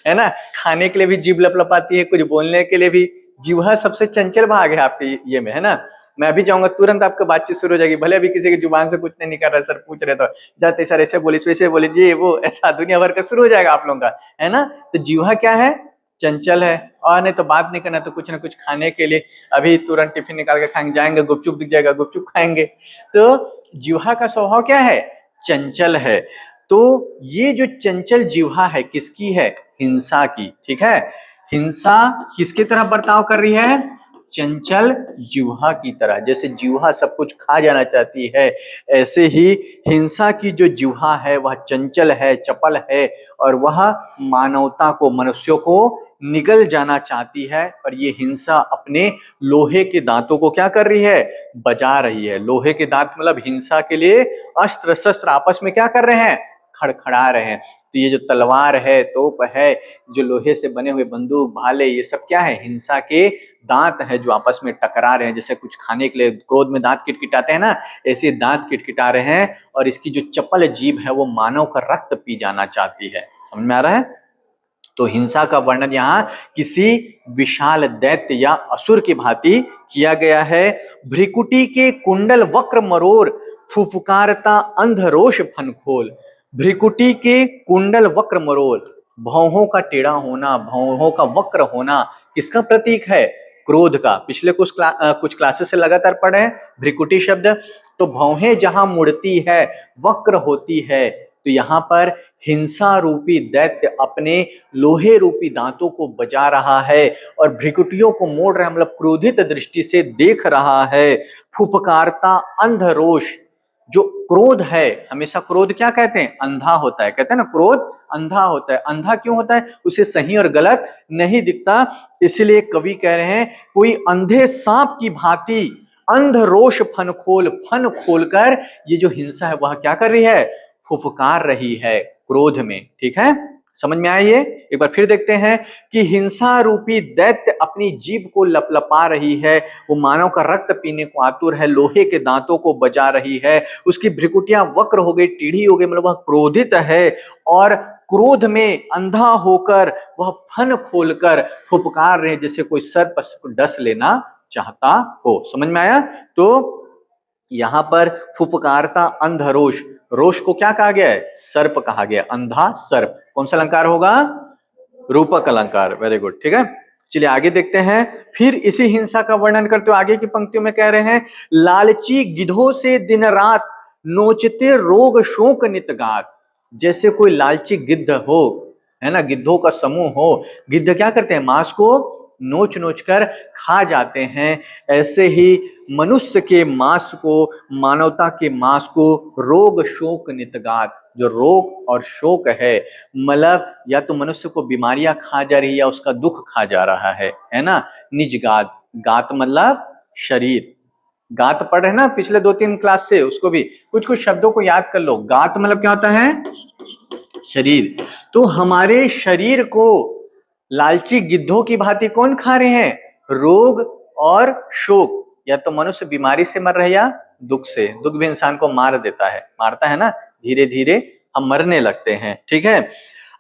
है ना, खाने के लिए भी जीभ लपलपाती है, कुछ बोलने के लिए भी। जिह्वा सबसे चंचल भाग है आपके ये में, है ना। मैं अभी जाऊंगा तुरंत आपका बातचीत शुरू हो जाएगी, भले अभी किसी की जुबान से कुछ नहीं निकल रहा, सर पूछ रहे तो जाते सर ऐसे बोलिए, वैसे बोलिए, जी वो ऐसा दुनिया भर का शुरू हो जाएगा आप लोगों का, है ना। तो जिह्वा क्या है? चंचल है। और नहीं तो बात नहीं करना तो कुछ ना कुछ खाने के लिए, अभी तुरंत टिफिन निकाल के खाएंगे, जाएंगे गुपचुप दिख जाएगा, गुपचुप खाएंगे। तो जिह्वा का स्वभाव क्या है? चंचल है। तो ये जो चंचल जिह्वा है किसकी है? हिंसा की। ठीक है, हिंसा किसकी तरह बर्ताव कर रही है? चंचल जिह्वा की तरह। जैसे जिह्वा सब कुछ खा जाना चाहती है, ऐसे ही हिंसा की जो जिह्वा है वह चंचल है, चपल है, और वह मानवता को, मनुष्यों को निगल जाना चाहती है। और ये हिंसा अपने लोहे के दांतों को क्या कर रही है? बजा रही है। लोहे के दांत मतलब हिंसा के लिए अस्त्र शस्त्र आपस में क्या कर रहे हैं? खड़खड़ा रहे हैं। तो ये जो तलवार है, तोप है, जो लोहे से बने हुए बंदूक, भाले, ये सब क्या है? हिंसा के दांत है जो आपस में टकरा रहे हैं। जैसे कुछ खाने के लिए क्रोध में दांत किटकिटाते हैं ना, ऐसे दांत किटकिटा रहे हैं। और इसकी जो चपल जीभ है वो मानव का रक्त पी जाना चाहती है। समझ में आ रहा है? तो हिंसा का वर्णन यहाँ किसी विशाल दैत्य या असुर की भांति किया गया है। भ्रिकुटी के कुंडल वक्र मरोर, फुफकारता अंधरोष फनखोल। भ्रिकुटी के कुंडल वक्र मरोर, भौहों का टेढ़ा होना, भौहों का वक्र होना किसका प्रतीक है? क्रोध का। पिछले कुछ क्लासेस से लगातार पढ़े हैं भ्रिकुटी शब्द। तो भौहें जहां मुड़ती है, वक्र होती है, तो यहाँ पर हिंसा रूपी दैत्य अपने लोहे रूपी दांतों को बजा रहा है और भ्रिकुटियों को मोड़ रहा है, मतलब क्रोधित दृष्टि से देख रहा है। फुफकारता अंधरोष, जो क्रोध है, हमेशा क्रोध क्या कहते हैं? अंधा होता है। कहते हैं ना क्रोध अंधा होता है। अंधा क्यों होता है? उसे सही और गलत नहीं दिखता। इसलिए कवि कह रहे हैं, कोई अंधे सांप की भांति अंध रोष फन खोलकर ये जो हिंसा है वह क्या कर रही है? फुफकार रही है क्रोध में। ठीक है, समझ में आया? ये एक बार फिर देखते हैं कि हिंसा रूपी दैत्य अपनी जीभ को लपलपा रही है, वो मानव का रक्त पीने को आतुर है, लोहे के दांतों को बजा रही है, उसकी भ्रिकुटियां वक्र हो गई, टीढ़ी हो गई, मतलब वह क्रोधित है और क्रोध में अंधा होकर वह फन खोलकर फुफकार रहे, जैसे कोई सर्प को डस लेना चाहता हो। समझ में आया? तो यहां पर फुफकारता अंधरोष, रोष को क्या कहा गया है? सर्प कहा गया, अंधा सर्प। कौन सा अलंकार होगा? रूपक अलंकार। Very good. ठीक है, चलिए आगे देखते हैं। फिर इसी हिंसा का वर्णन करते हुए आगे की पंक्तियों में कह रहे हैं, लालची गिधों से दिन रात नोचते रोग शोक नितगात। जैसे कोई लालची गिद्ध हो, है ना, गिद्धों का समूह हो, गिद्ध क्या करते हैं? मांस को नोच नोच कर खा जाते हैं। ऐसे ही मनुष्य के मांस को, मानवता के मांस को रोग शोक नितगात, जो रोग और शोक है, मतलब या तो मनुष्य को बीमारियां खा जा रही है या उसका दुख खा जा रहा है ना। निजगात, गात मतलब शरीर। गात पढ़ रहे ना पिछले 2-3 क्लास से, उसको भी कुछ कुछ शब्दों को याद कर लो। गात मतलब क्या होता है? शरीर। तो हमारे शरीर को लालची गिद्धों की भांति कौन खा रहे हैं? रोग और शोक। या तो मनुष्य बीमारी से मर रहे या दुख से। दुख भी इंसान को मार देता है, मारता है ना, धीरे धीरे हम मरने लगते हैं। ठीक है,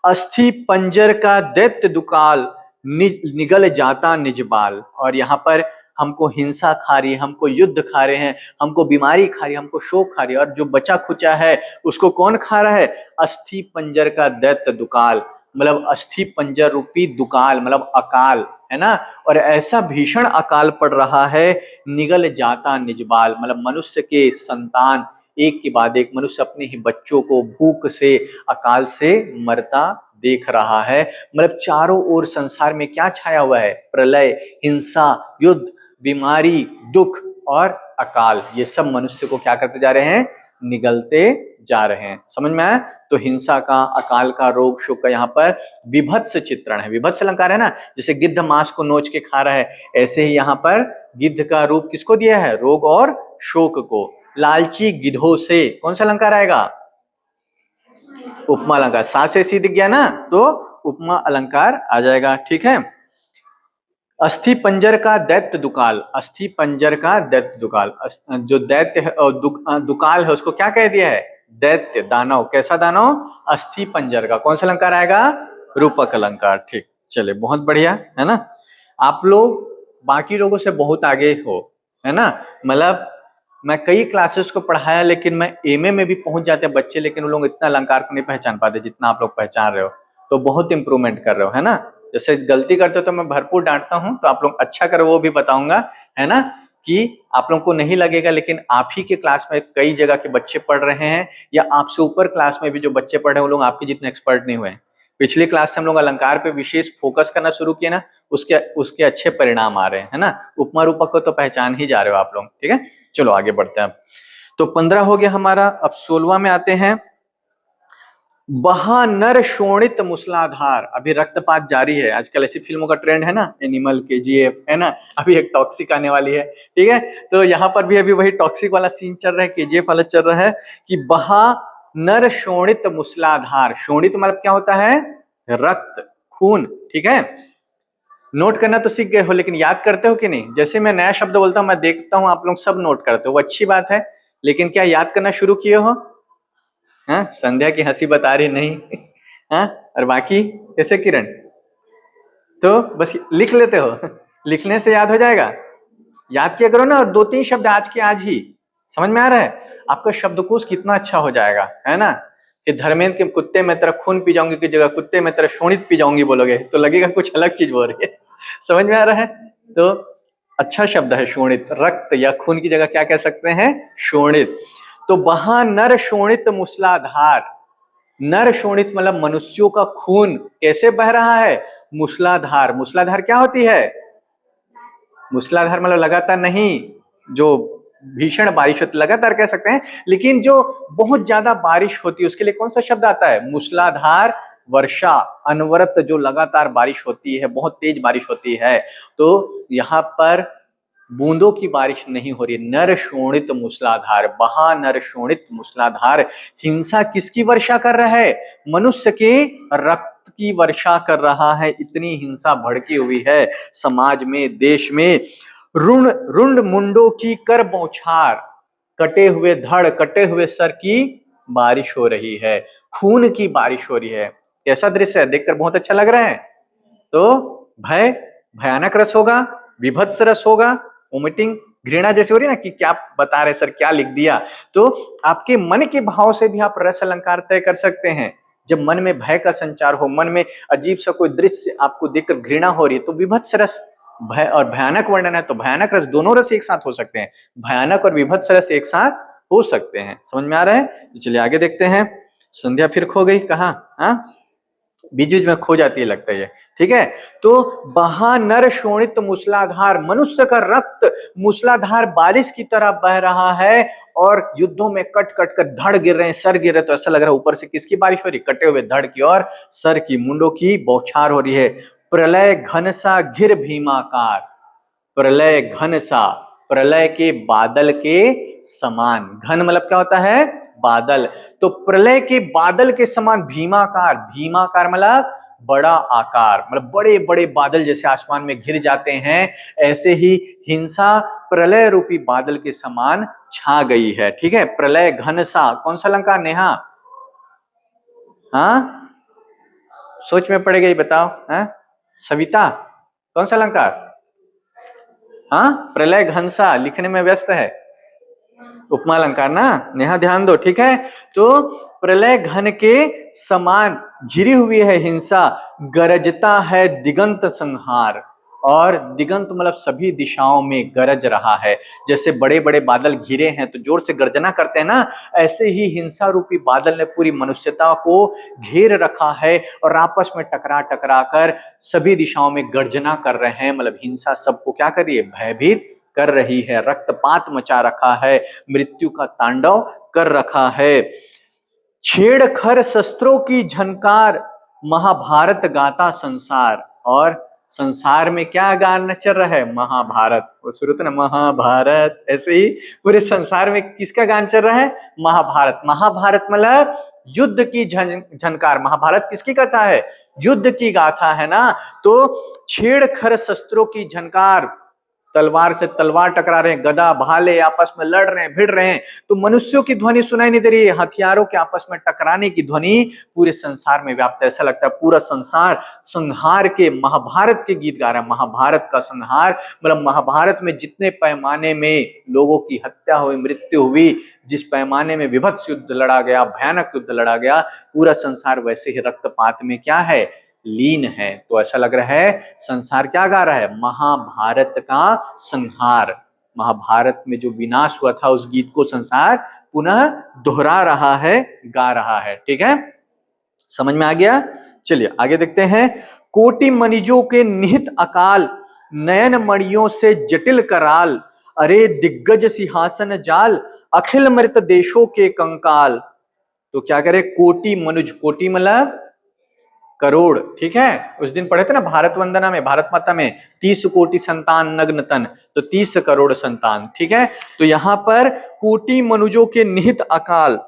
अस्थि पंजर का दैत्य दुकाल, निगल जाता निज बाल। और यहाँ पर हमको हिंसा खा रही है, हमको युद्ध खा रहे हैं, हमको बीमारी खा रही है, हमको शोक खा रही है, और जो बचा खुचा है उसको कौन खा रहा है? अस्थि पंजर का दैत्य दुकाल, मतलब अस्थि पंजर रूपी दुकाल मतलब अकाल, है ना। और ऐसा भीषण अकाल पड़ रहा है, निगल जाता निजबाल, मतलब मनुष्य के संतान एक के बाद एक मनुष्य अपने ही बच्चों को भूख से, अकाल से मरता देख रहा है। मतलब चारों ओर संसार में क्या छाया हुआ है? प्रलय, हिंसा, युद्ध, बीमारी, दुख और अकाल, ये सब मनुष्य को क्या करते जा रहे हैं? निगलते जा रहे हैं। समझ में आया? तो हिंसा का, अकाल का, रोग शोक का यहाँ पर विभत्स चित्रण है। विभत्स अलंकार है ना, जैसे गिद्ध मांस को नोच के खा रहा है, ऐसे ही यहाँ पर गिद्ध का रूप किसको दिया है? रोग और शोक को। लालची गिद्धों से, कौन सा अलंकार आएगा? उपमा अलंकार। सा से सी दिख गया ना, तो उपमा अलंकार आ जाएगा। ठीक है। अस्थि पंजर का दैत्य दुकाल, अस्थि पंजर का दैत्य दुकाल, जो दैत्य है दुकाल है उसको क्या कह दिया है? दैत्य, दानव। कैसा दानव? अस्थि पंजर का। कौन सा अलंकार आएगा? रूपक अलंकार। ठीक, चले, बहुत बढ़िया, है ना। आप लोग बाकी लोगों से बहुत आगे हो, है ना। मतलब मैं कई क्लासेस को पढ़ाया, लेकिन मैं एमए में भी पहुंच जाते हैं बच्चे, लेकिन वो लोग इतना अलंकार को नहीं पहचान पाते जितना आप लोग पहचान रहे हो। तो बहुत इंप्रूवमेंट कर रहे हो, है ना। जैसे गलती करते हो तो मैं भरपूर डांटता हूं, तो आप लोग अच्छा करो वो भी बताऊंगा, है ना, कि आप लोग को नहीं लगेगा, लेकिन आप ही के क्लास में कई जगह के बच्चे पढ़ रहे हैं, या आपसे ऊपर क्लास में भी जो बच्चे पढ़ रहे हैं वो लोग आपके जितने एक्सपर्ट नहीं हुए हैं। पिछली क्लास से हम लोग अलंकार पे विशेष फोकस करना शुरू किए ना, उसके उसके अच्छे परिणाम आ रहे हैं, है ना। उपमा रूपक को तो पहचान ही जा रहे हो आप लोग। ठीक है, चलो आगे बढ़ते हैं। तो 15 हो गया हमारा। अब 16वां में आते हैं। बहा नर शोणित मूसलाधार। अभी रक्तपात जारी है, आजकल ऐसी फिल्मों का ट्रेंड है ना, एनिमल, केजीएफ, है ना। अभी एक टॉक्सिक आने वाली है, ठीक है। तो यहाँ पर भी अभी वही टॉक्सिक वाला सीन चल रहा है, केजीएफ वाला चल रहा है कि बहा नर शोणित मूसलाधार। शोणित मतलब क्या होता है? रक्त, खून। ठीक है, नोट करना तो सीख गए हो, लेकिन याद करते हो कि नहीं? जैसे मैं नया शब्द बोलता हूं, मैं देखता हूं आप लोग सब नोट करते हो, वो अच्छी बात है, लेकिन क्या याद करना शुरू किए हो? हाँ, संध्या की हंसी बता रही नहीं। हाँ, और बाकी कैसे किरण? तो बस लिख लेते हो। लिखने से याद हो जाएगा। याद किया करो ना, और 2-3 शब्द आज के आज ही। समझ में आ रहा है? आपका शब्दकोश कितना अच्छा हो जाएगा, है ना। कि धर्मेंद्र के कुत्ते में तेरा खून पी जाऊंगी की जगह कुत्ते में तेरा शोणित पी जाऊंगी बोलोगे तो लगेगा कुछ अलग चीज बोल रही है। समझ में आ रहा है? तो अच्छा शब्द है शोणित। रक्त या खून की जगह क्या कह सकते हैं? शोणित। तो वहां नर शोणित मूसलाधार। नर शोणित मतलब मनुष्यों का खून कैसे बह रहा है? मूसलाधार। मूसलाधार क्या होती है? मूसलाधार मतलब लगातार नहीं, जो भीषण बारिश होती, लगातार कह सकते हैं, लेकिन जो बहुत ज्यादा बारिश होती है उसके लिए कौन सा शब्द आता है? मूसलाधार वर्षा। अनवरत जो लगातार बारिश होती है, बहुत तेज बारिश होती है। तो यहाँ पर बूंदों की बारिश नहीं हो रही, नर शोणित मूसलाधार, बहा नर शोणित मूसलाधार। हिंसा किसकी वर्षा कर रहा है? मनुष्य के रक्त की वर्षा कर रहा है। इतनी हिंसा भड़की हुई है समाज में, देश में। रुण रुंड मुंडों की कर बौछार, कटे हुए धड़, कटे हुए सर की बारिश हो रही है, खून की बारिश हो रही है। कैसा दृश्य है? देखकर बहुत अच्छा लग रहा है। तो भय, भयानक रस होगा, विभत्स रस होगा, वोमिटिंग, घृणा जैसे हो रही है ना कि क्या बता रहे सर, क्या लिख दिया। तो आपके मन के भाव से भी आप रस अलंकार तय कर सकते हैं। जब मन में भय का संचार हो, मन में अजीब सा कोई दृश्य आपको देखकर घृणा हो रही है, तो विभत्स रस। भय और भयानक वर्णन है तो भयानक रस, दोनों रस एक साथ हो सकते हैं। भयानक और विभत्स रस एक साथ हो सकते हैं। समझ में आ रहा है? तो चलिए आगे देखते हैं। संध्या फिर खो गई कहाँ? हाँ, बीच बीच में खो जाती है लगता है ये। ठीक है, तो बहा नर शोणित मूसलाधार, मनुष्य का रक्त मूसलाधार बारिश की तरह बह रहा है, और युद्धों में कट कट कर धड़ गिर रहे हैं, सर गिर रहे, तो ऐसा लग रहा है ऊपर से किसकी बारिश हो रही? कटे हुए धड़ की और सर की, मुंडों की बौछार हो रही है। प्रलय घन सा घिर भीमाकार। प्रलय घन सा, प्रलय के बादल के समान। घन मतलब क्या होता है? बादल। तो प्रलय के बादल के समान भीमाकार। भीमाकार मतलब बड़ा आकार, मतलब बड़े बड़े बादल जैसे आसमान में घिर जाते हैं, ऐसे ही हिंसा प्रलय रूपी बादल के समान छा गई है। ठीक है, प्रलय घन सा, कौन सा अलंकार नेहा? हाँ, सोच में पड़ गई, बताओ। हाँ, सविता, कौन सा अलंकार? हाँ, प्रलय घनसा लिखने में व्यस्त है, उपमा अलंकार ना, नेहा ध्यान दो, ठीक है। तो प्रलय घन के समान घिरी हुई है हिंसा, गरजता है दिगंत संहार। और दिगंत मतलब सभी दिशाओं में गरज रहा है। जैसे बड़े बड़े बादल घिरे हैं तो जोर से गर्जना करते हैं ना, ऐसे ही हिंसा रूपी बादल ने पूरी मनुष्यता को घेर रखा है और आपस में टकरा टकरा कर सभी दिशाओं में गर्जना कर रहे हैं। मतलब हिंसा सबको क्या कर रही है, भयभीत कर रही है, रक्तपात मचा रखा है, मृत्यु का तांडव कर रखा है। छेड़खर शस्त्रों की झनकार, महाभारत गाता संसार। और संसार में क्या गान चल रहा है, महाभारत। वो शुरू था ना महाभारत, ऐसे ही पूरे संसार में किसका गान चल रहा है, महाभारत। महाभारत मतलब युद्ध की झनकार। महाभारत किसकी कथा है, युद्ध की गाथा है ना। तो छेड़खर शस्त्रों की झनकार, तलवार से तलवार टकरा रहे हैं, गदा भाले आपस में लड़ रहे हैं, भिड़ रहे हैं, तो मनुष्यों की ध्वनि सुनाई नहीं दे रही है, हथियारों के आपस में टकराने की ध्वनि पूरे संसार में व्याप्त है। ऐसा लगता है पूरा संसार संहार के, महाभारत के गीत गा रहा है। महाभारत का संहार मतलब महाभारत में जितने पैमाने में लोगों की हत्या हुई, मृत्यु हुई, जिस पैमाने में विभत्स युद्ध लड़ा गया, भयानक युद्ध लड़ा गया, पूरा संसार वैसे ही रक्तपात में क्या है, लीन है। तो ऐसा लग रहा है संसार क्या गा रहा है, महाभारत का संहार। महाभारत में जो विनाश हुआ था उस गीत को संसार पुनः दोहरा रहा है, गा रहा है। ठीक है, समझ में आ गया। चलिए आगे देखते हैं। कोटि मणिजों के निहित अकाल, नयन मणियों से जटिल कराल, अरे दिग्गज सिंहासन जाल, अखिल मृत देशों के कंकाल। तो क्या करे, कोटि मनुज, कोटि मतलब करोड़, ठीक है। उस दिन पढ़े थे ना भारत वंदना में, भारत माता में 30 कोटि संतान नग्न तन, तो 30 करोड़ संतान, ठीक है। तो यहां पर कोटि मनुजों के निहित अकाल,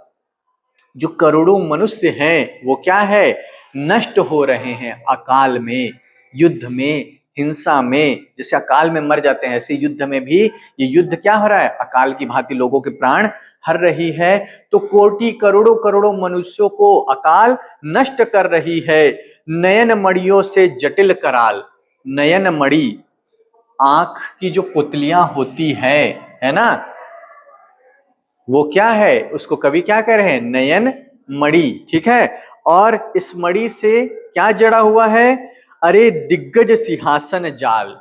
जो करोड़ों मनुष्य हैं वो क्या है, नष्ट हो रहे हैं अकाल में, युद्ध में, हिंसा में। जैसे अकाल में मर जाते हैं, ऐसे युद्ध में भी ये युद्ध क्या हो रहा है, अकाल की भांति लोगों के प्राण हर रही है। तो कोटि करोड़ों करोड़ों मनुष्यों को अकाल नष्ट कर रही है। नयन मणियों से जटिल कराल, नयन मणि आंख की जो पुतलियां होती है ना, वो क्या है, उसको कवि क्या कह रहे हैं, नयन मणि, ठीक है। और इस मणि से क्या जड़ा हुआ है, अरे दिग्गज सिंहासन जाल।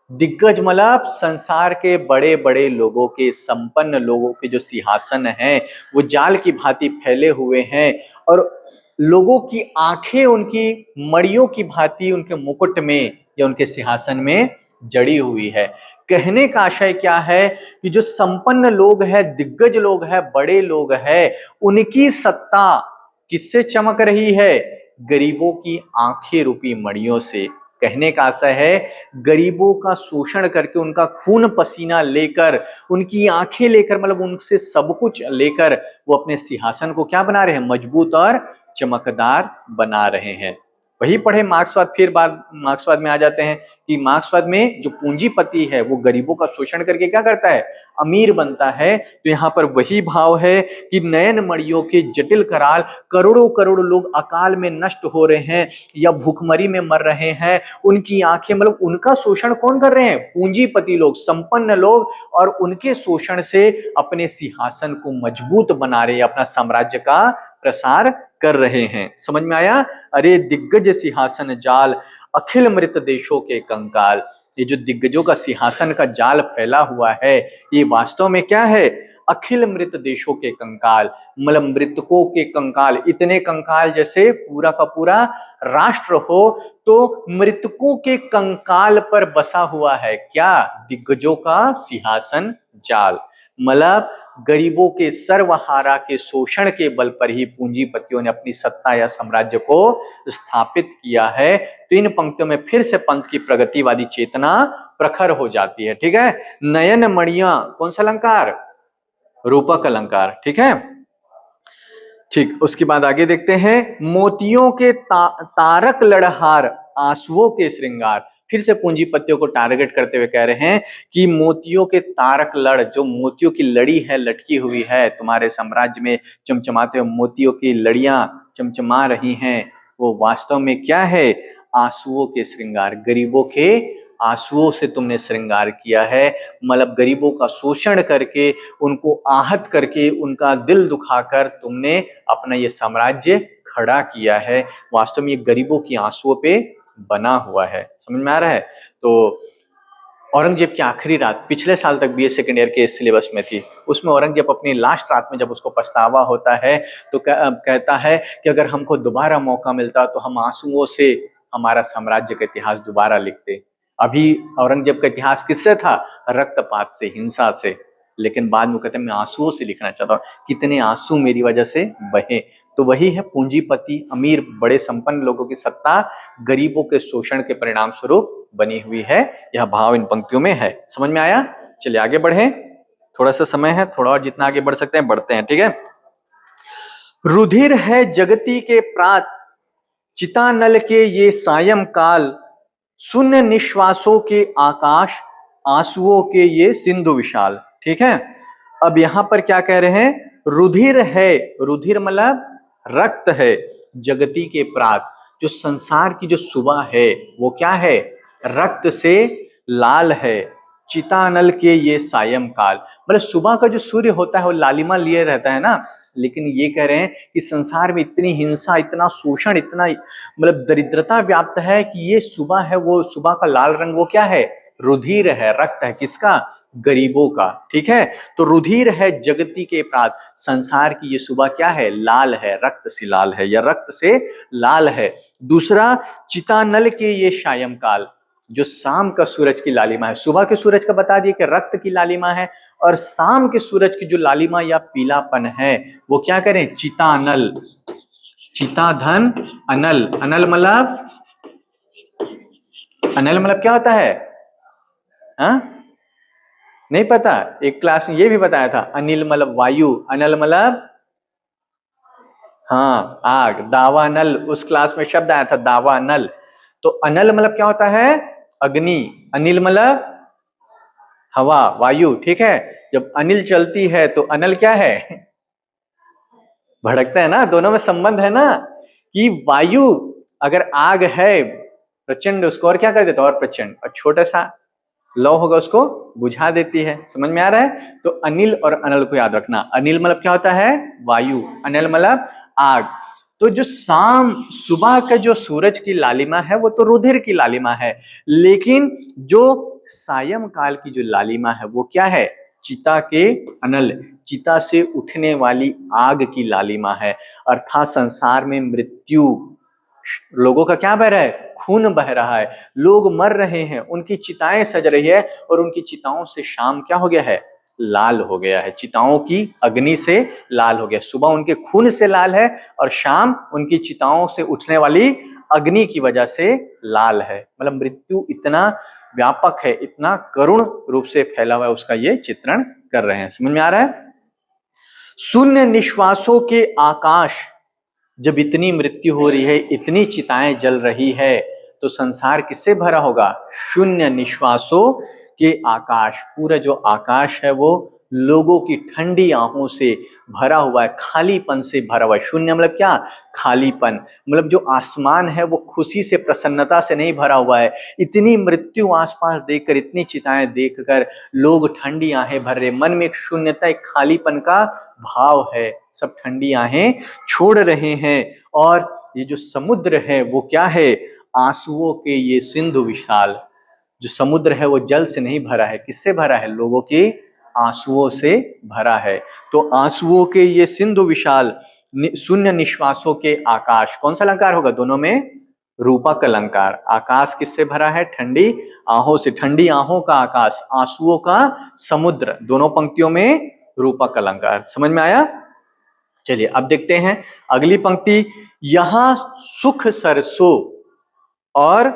दिग्गज मतलब संसार के बड़े बड़े लोगों के, संपन्न लोगों के जो सिंहासन हैं वो जाल की भांति फैले हुए हैं, और लोगों की आंखें उनकी मणियों की भांति उनके मुकुट में या उनके सिंहासन में जड़ी हुई है। कहने का आशय क्या है कि जो संपन्न लोग हैं, दिग्गज लोग हैं, बड़े लोग हैं, उनकी सत्ता किससे चमक रही है, गरीबों की आंखें रूपी मणियों से। कहने का आशय है गरीबों का शोषण करके, उनका खून पसीना लेकर, उनकी आंखें लेकर, मतलब उनसे सब कुछ लेकर वो अपने सिंहासन को क्या बना रहे हैं, मजबूत और चमकदार बना रहे हैं। वही पढ़े मार्क्सवाद, फिर बाद मार्क्सवाद में आ जाते हैं कि मार्क्सवाद में जो पूंजीपति है वो गरीबों का शोषण करके क्या करता है, अमीर बनता है। तो यहाँ पर वही भाव है कि नयन मणियों के जटिल कराल, करोड़ों करोड़ लोग अकाल में नष्ट हो रहे हैं या भूखमरी में मर रहे हैं, उनकी आंखें, मतलब उनका शोषण कौन कर रहे हैं, पूंजीपति लोग, संपन्न लोग, और उनके शोषण से अपने सिंहासन को मजबूत बना रहे, अपना साम्राज्य का प्रसार कर रहे हैं। समझ में आया, अरे दिग्गज सिंहासन जाल, अखिल मृत देशों के कंकाल। ये जो दिग्गजों का सिंहासन का जाल फैला हुआ है, ये वास्तव में क्या है, अखिल मृत देशों के कंकाल, मतलब मृतकों के कंकाल। इतने कंकाल जैसे पूरा का पूरा राष्ट्र हो, तो मृतकों के कंकाल पर बसा हुआ है क्या, दिग्गजों का सिंहासन जाल। मतलब गरीबों के सर्वहारा के शोषण के बल पर ही पूंजीपतियों ने अपनी सत्ता या साम्राज्य को स्थापित किया है। तो इन पंक्तियों में फिर से पंथ की प्रगतिवादी चेतना प्रखर हो जाती है। ठीक है, नयन मणियां, कौन सा अलंकार, रूपक अलंकार, ठीक है। ठीक, उसके बाद आगे देखते हैं। मोतियों के तारक लड़हार, आंसुओं के श्रृंगार। फिर से पूंजीपतियों को टारगेट करते हुए कह रहे हैं कि मोतियों के तारक लड़, जो मोतियों की लड़ी है, लटकी हुई है तुम्हारे साम्राज्य में, चमचमाते हुए मोतियों की लड़ियां चमचमा रही हैं, वो वास्तव में क्या है, आंसुओं के श्रृंगार, गरीबों के आंसुओं से तुमने श्रृंगार किया है, मतलब गरीबों का शोषण करके, उनको आहत करके, उनका दिल दुखाकर तुमने अपना ये साम्राज्य खड़ा किया है। वास्तव में ये गरीबों की आंसुओं पे बना हुआ है। समझ में आ रहा है? तो औरंगजेब की आखिरी रात पिछले साल तक बीए सेकेंड ईयर के सिलेबस में थी, उसमें औरंगजेब अपनी लास्ट रात में जब उसको पछतावा होता है तो कहता है कि अगर हमको दोबारा मौका मिलता तो हम आंसुओं से हमारा साम्राज्य का इतिहास दोबारा लिखते। अभी औरंगजेब का इतिहास किससे था? रक्तपात से, हिंसा से। लेकिन बाद में कहते हैं मैं आंसुओं से लिखना चाहता हूँ, कितने आंसू मेरी वजह से बहे। तो वही है पूंजीपति, अमीर, बड़े संपन्न लोगों की सत्ता गरीबों के शोषण के परिणाम स्वरूप बनी हुई है। यह भाव इन पंक्तियों में है। समझ में आया? चलिए आगे बढ़े, थोड़ा सा समय है, थोड़ा और जितना आगे बढ़ सकते हैं बढ़ते हैं। ठीक है। रुधिर है जगती के प्रात, चितानल के ये सायं काल, शून्य निश्वासों के आकाश, आंसुओं के ये सिंधु विशाल। ठीक है। अब यहां पर क्या कह रहे हैं? रुधिर है, रुधिर मतलब रक्त है, जगती के प्रात, जो संसार की जो सुबह है वो क्या है? रक्त से लाल है। चितानल के ये सायं काल, मतलब सुबह का जो सूर्य होता है वो लालिमा लिए रहता है ना, लेकिन ये कह रहे हैं कि संसार में इतनी हिंसा, इतना शोषण, इतना मतलब दरिद्रता व्याप्त है कि ये सुबह है, वो सुबह का लाल रंग वो क्या है? रुधिर है, रक्त है। किसका? गरीबों का। ठीक है। तो रुधिर है जगती के प्रात, संसार की ये सुबह क्या है? लाल है, रक्त से लाल है, या रक्त से लाल है। दूसरा, चितानल के ये सायं काल, जो शाम का सूरज की लालिमा है। सुबह के सूरज का बता दिए कि रक्त की लालिमा है, और शाम के सूरज की जो लालिमा या पीलापन है वो क्या करें? चितानल, चिताधन अनल, अनल मतलब, अनल मतलब क्या होता है? हाँ, नहीं पता? एक क्लास में ये भी बताया था, अनिल मतलब वायु, अनल मतलब हाँ आग, दावानल, उस क्लास में शब्द आया था दावानल। तो अनल मतलब क्या होता है? अग्नि, अनिल मतलब हवा, वायु। ठीक है। जब अनिल चलती है तो अनल क्या है? भड़कता है ना, दोनों में संबंध है ना, कि वायु अगर आग है प्रचंड, उसको और क्या कर देता है? और प्रचंड, और छोटा सा लौ होगा उसको बुझा देती है। समझ में आ रहा है? तो अनिल और अनल को याद रखना। अनिल मतलब क्या होता है? वायु, अनल मतलब आग। तो जो शाम सुबह का जो सूरज की लालिमा है वो तो रुधिर की लालिमा है, लेकिन जो सायं काल की जो लालिमा है वो क्या है? चिता के अनल, चिता से उठने वाली आग की लालिमा है। अर्थात संसार में मृत्यु, लोगों का क्या बह रहा है? खून बह रहा है, लोग मर रहे हैं, उनकी चिताएं सज रही है, और उनकी चिताओं से शाम क्या हो गया है? लाल हो गया है। चिताओं की अग्नि से लाल हो गया। सुबह उनके खून से लाल है, और शाम उनकी चिताओं से उठने वाली अग्नि की वजह से लाल है। मतलब मृत्यु इतना व्यापक है, इतना करुण रूप से फैला हुआ है, उसका ये चित्रण कर रहे हैं। समझ में आ रहा है? शून्य निश्वासों के आकाश, जब इतनी मृत्यु हो रही है, इतनी चिताएं जल रही है, तो संसार किससे भरा होगा? शून्य निश्वासों के आकाश, पूरा जो आकाश है वो लोगों की ठंडी आंखों से भरा हुआ है, खालीपन से भरा हुआ है। शून्य मतलब क्या? खालीपन, मतलब जो आसमान है वो खुशी से, प्रसन्नता से नहीं भरा हुआ है। इतनी मृत्यु आसपास देखकर, इतनी चिताएं देखकर लोग ठंडी आहें भर रहे, मन में एक शून्यता, एक खालीपन का भाव है, सब ठंडी आहें छोड़ रहे हैं। और ये जो समुद्र है वो क्या है? आंसुओं के ये सिंधु विशाल, जो समुद्र है वो जल से नहीं भरा है, किससे भरा है? लोगों के आंसुओं से भरा है। तो आंसुओं के ये सिंधु विशाल, शून्य निश्वासों के आकाश, कौन सा अलंकार होगा दोनों में? रूपक अलंकार। आकाश किससे भरा है? ठंडी आहों से, ठंडी आहों का आकाश, आंसुओं का समुद्र, दोनों पंक्तियों में रूपक अलंकार। समझ में आया? चलिए अब देखते हैं अगली पंक्ति। यहां सुख सरसों और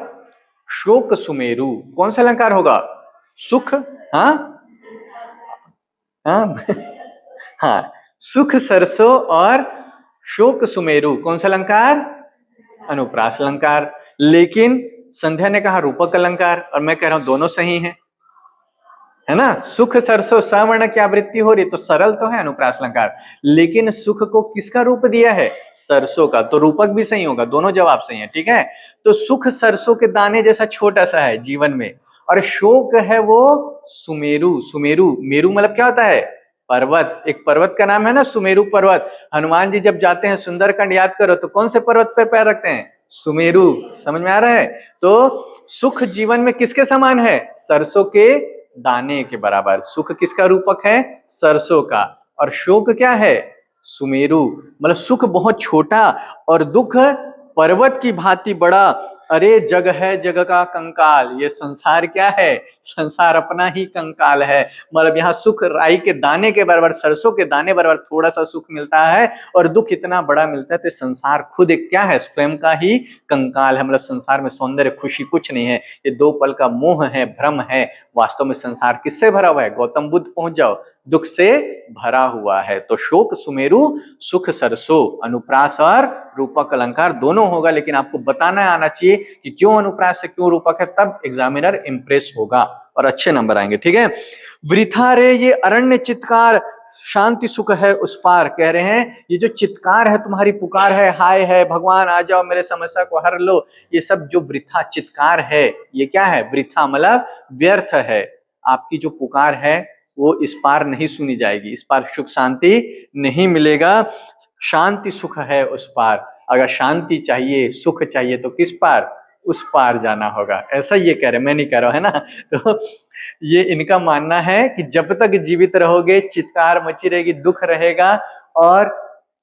शोक सुमेरु, कौन सा अलंकार होगा? सुख, हाँ हाँ हाँ, सुख सरसों और शोक सुमेरु, कौन सा अलंकार? अनुप्रास अलंकार। लेकिन संध्या ने कहा रूपक अलंकार, और मैं कह रहा हूं दोनों सही हैं, है ना? सुख सरसों, सवर्ण की आवृत्ति हो रही, तो सरल तो है अनुप्रास अलंकार, लेकिन सुख को किसका रूप दिया है? सरसों का, तो रूपक भी सही होगा, दोनों जवाब सही है। ठीक है। तो सुख सरसों के दाने जैसा छोटा सा है जीवन में, और शोक है वो सुमेरु। सुमेरु, मेरु मतलब क्या होता है? पर्वत। एक पर्वत का नाम है ना सुमेरु पर्वत। हनुमान जी जब जाते हैं सुंदरकांड याद करो तो कौन से पर्वत पर पैर रखते हैं? सुमेरु। समझ में आ रहा है? तो सुख जीवन में किसके समान है? सरसों के दाने के बराबर। सुख किसका रूपक है? सरसों का। और शोक क्या है? सुमेरु। मतलब सुख बहुत छोटा और दुख पर्वत की भांति बड़ा। अरे जग है जग का कंकाल, ये संसार क्या है? संसार अपना ही कंकाल है। मतलब यहाँ सुख राई के दाने के बराबर, सरसों के दाने बराबर थोड़ा सा सुख मिलता है और दुख इतना बड़ा मिलता है। तो संसार खुद एक क्या है? स्वयं का ही कंकाल है। मतलब संसार में सौंदर्य खुशी कुछ नहीं है, ये दो पल का मोह है, भ्रम है। वास्तव में संसार किससे भरा हुआ है? गौतम बुद्ध पहुंच जाओ, दुख से भरा हुआ है। तो शोक सुमेरु, सुख सरसों। अनुप्रास और रूपक अलंकार दोनों होगा, लेकिन आपको बताना आना चाहिए कि क्यों अनुप्रास है, क्यों रूपक है, तब एग्जामिनर इंप्रेस होगा और अच्छे नंबर आएंगे। ठीक है। वृथा रे ये अरण्य चित्कार, शांति सुख है उस पार। कह रहे हैं ये जो चित्कार है, तुम्हारी पुकार है, हाय है, भगवान आ जाओ मेरे समस्या को हर लो, ये सब जो वृथा चित्कार है, ये क्या है? वृथा मतलब व्यर्थ है। आपकी जो पुकार है वो इस पार नहीं सुनी जाएगी, इस पार सुख शांति नहीं मिलेगा। शांति सुख है उस पार। अगर शांति चाहिए, सुख चाहिए तो किस पार? उस पार जाना होगा। ऐसा ये कह रहे, मैं नहीं कह रहा हूं, है ना? तो ये इनका मानना है कि जब तक जीवित रहोगे चित्कार मची रहेगी, दुख रहेगा और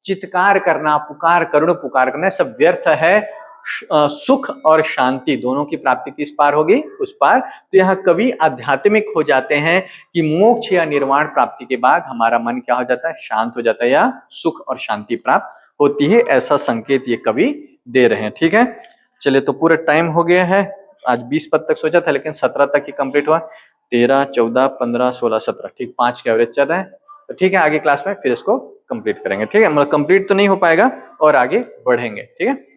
चित्कार करना, पुकार, करुण पुकार करना सब व्यर्थ है। सुख और शांति दोनों की प्राप्ति किस पार होगी? उस पार। तो यहाँ कवि आध्यात्मिक हो जाते हैं कि मोक्ष या निर्वाण प्राप्ति के बाद हमारा मन क्या हो जाता है? शांत हो जाता है या सुख और शांति प्राप्त होती है। ऐसा संकेत ये कवि दे रहे हैं। ठीक है, चलिए तो पूरा टाइम हो गया है। आज 20 पद तक सोचा था लेकिन 17 तक ही कंप्लीट हुआ। 13, 14, 15, 16, 17, ठीक 5 के एवरेज चल रहे हैं। तो ठीक है, आगे क्लास में फिर इसको कंप्लीट करेंगे। ठीक है, मतलब कंप्लीट तो नहीं हो पाएगा और आगे बढ़ेंगे। ठीक है।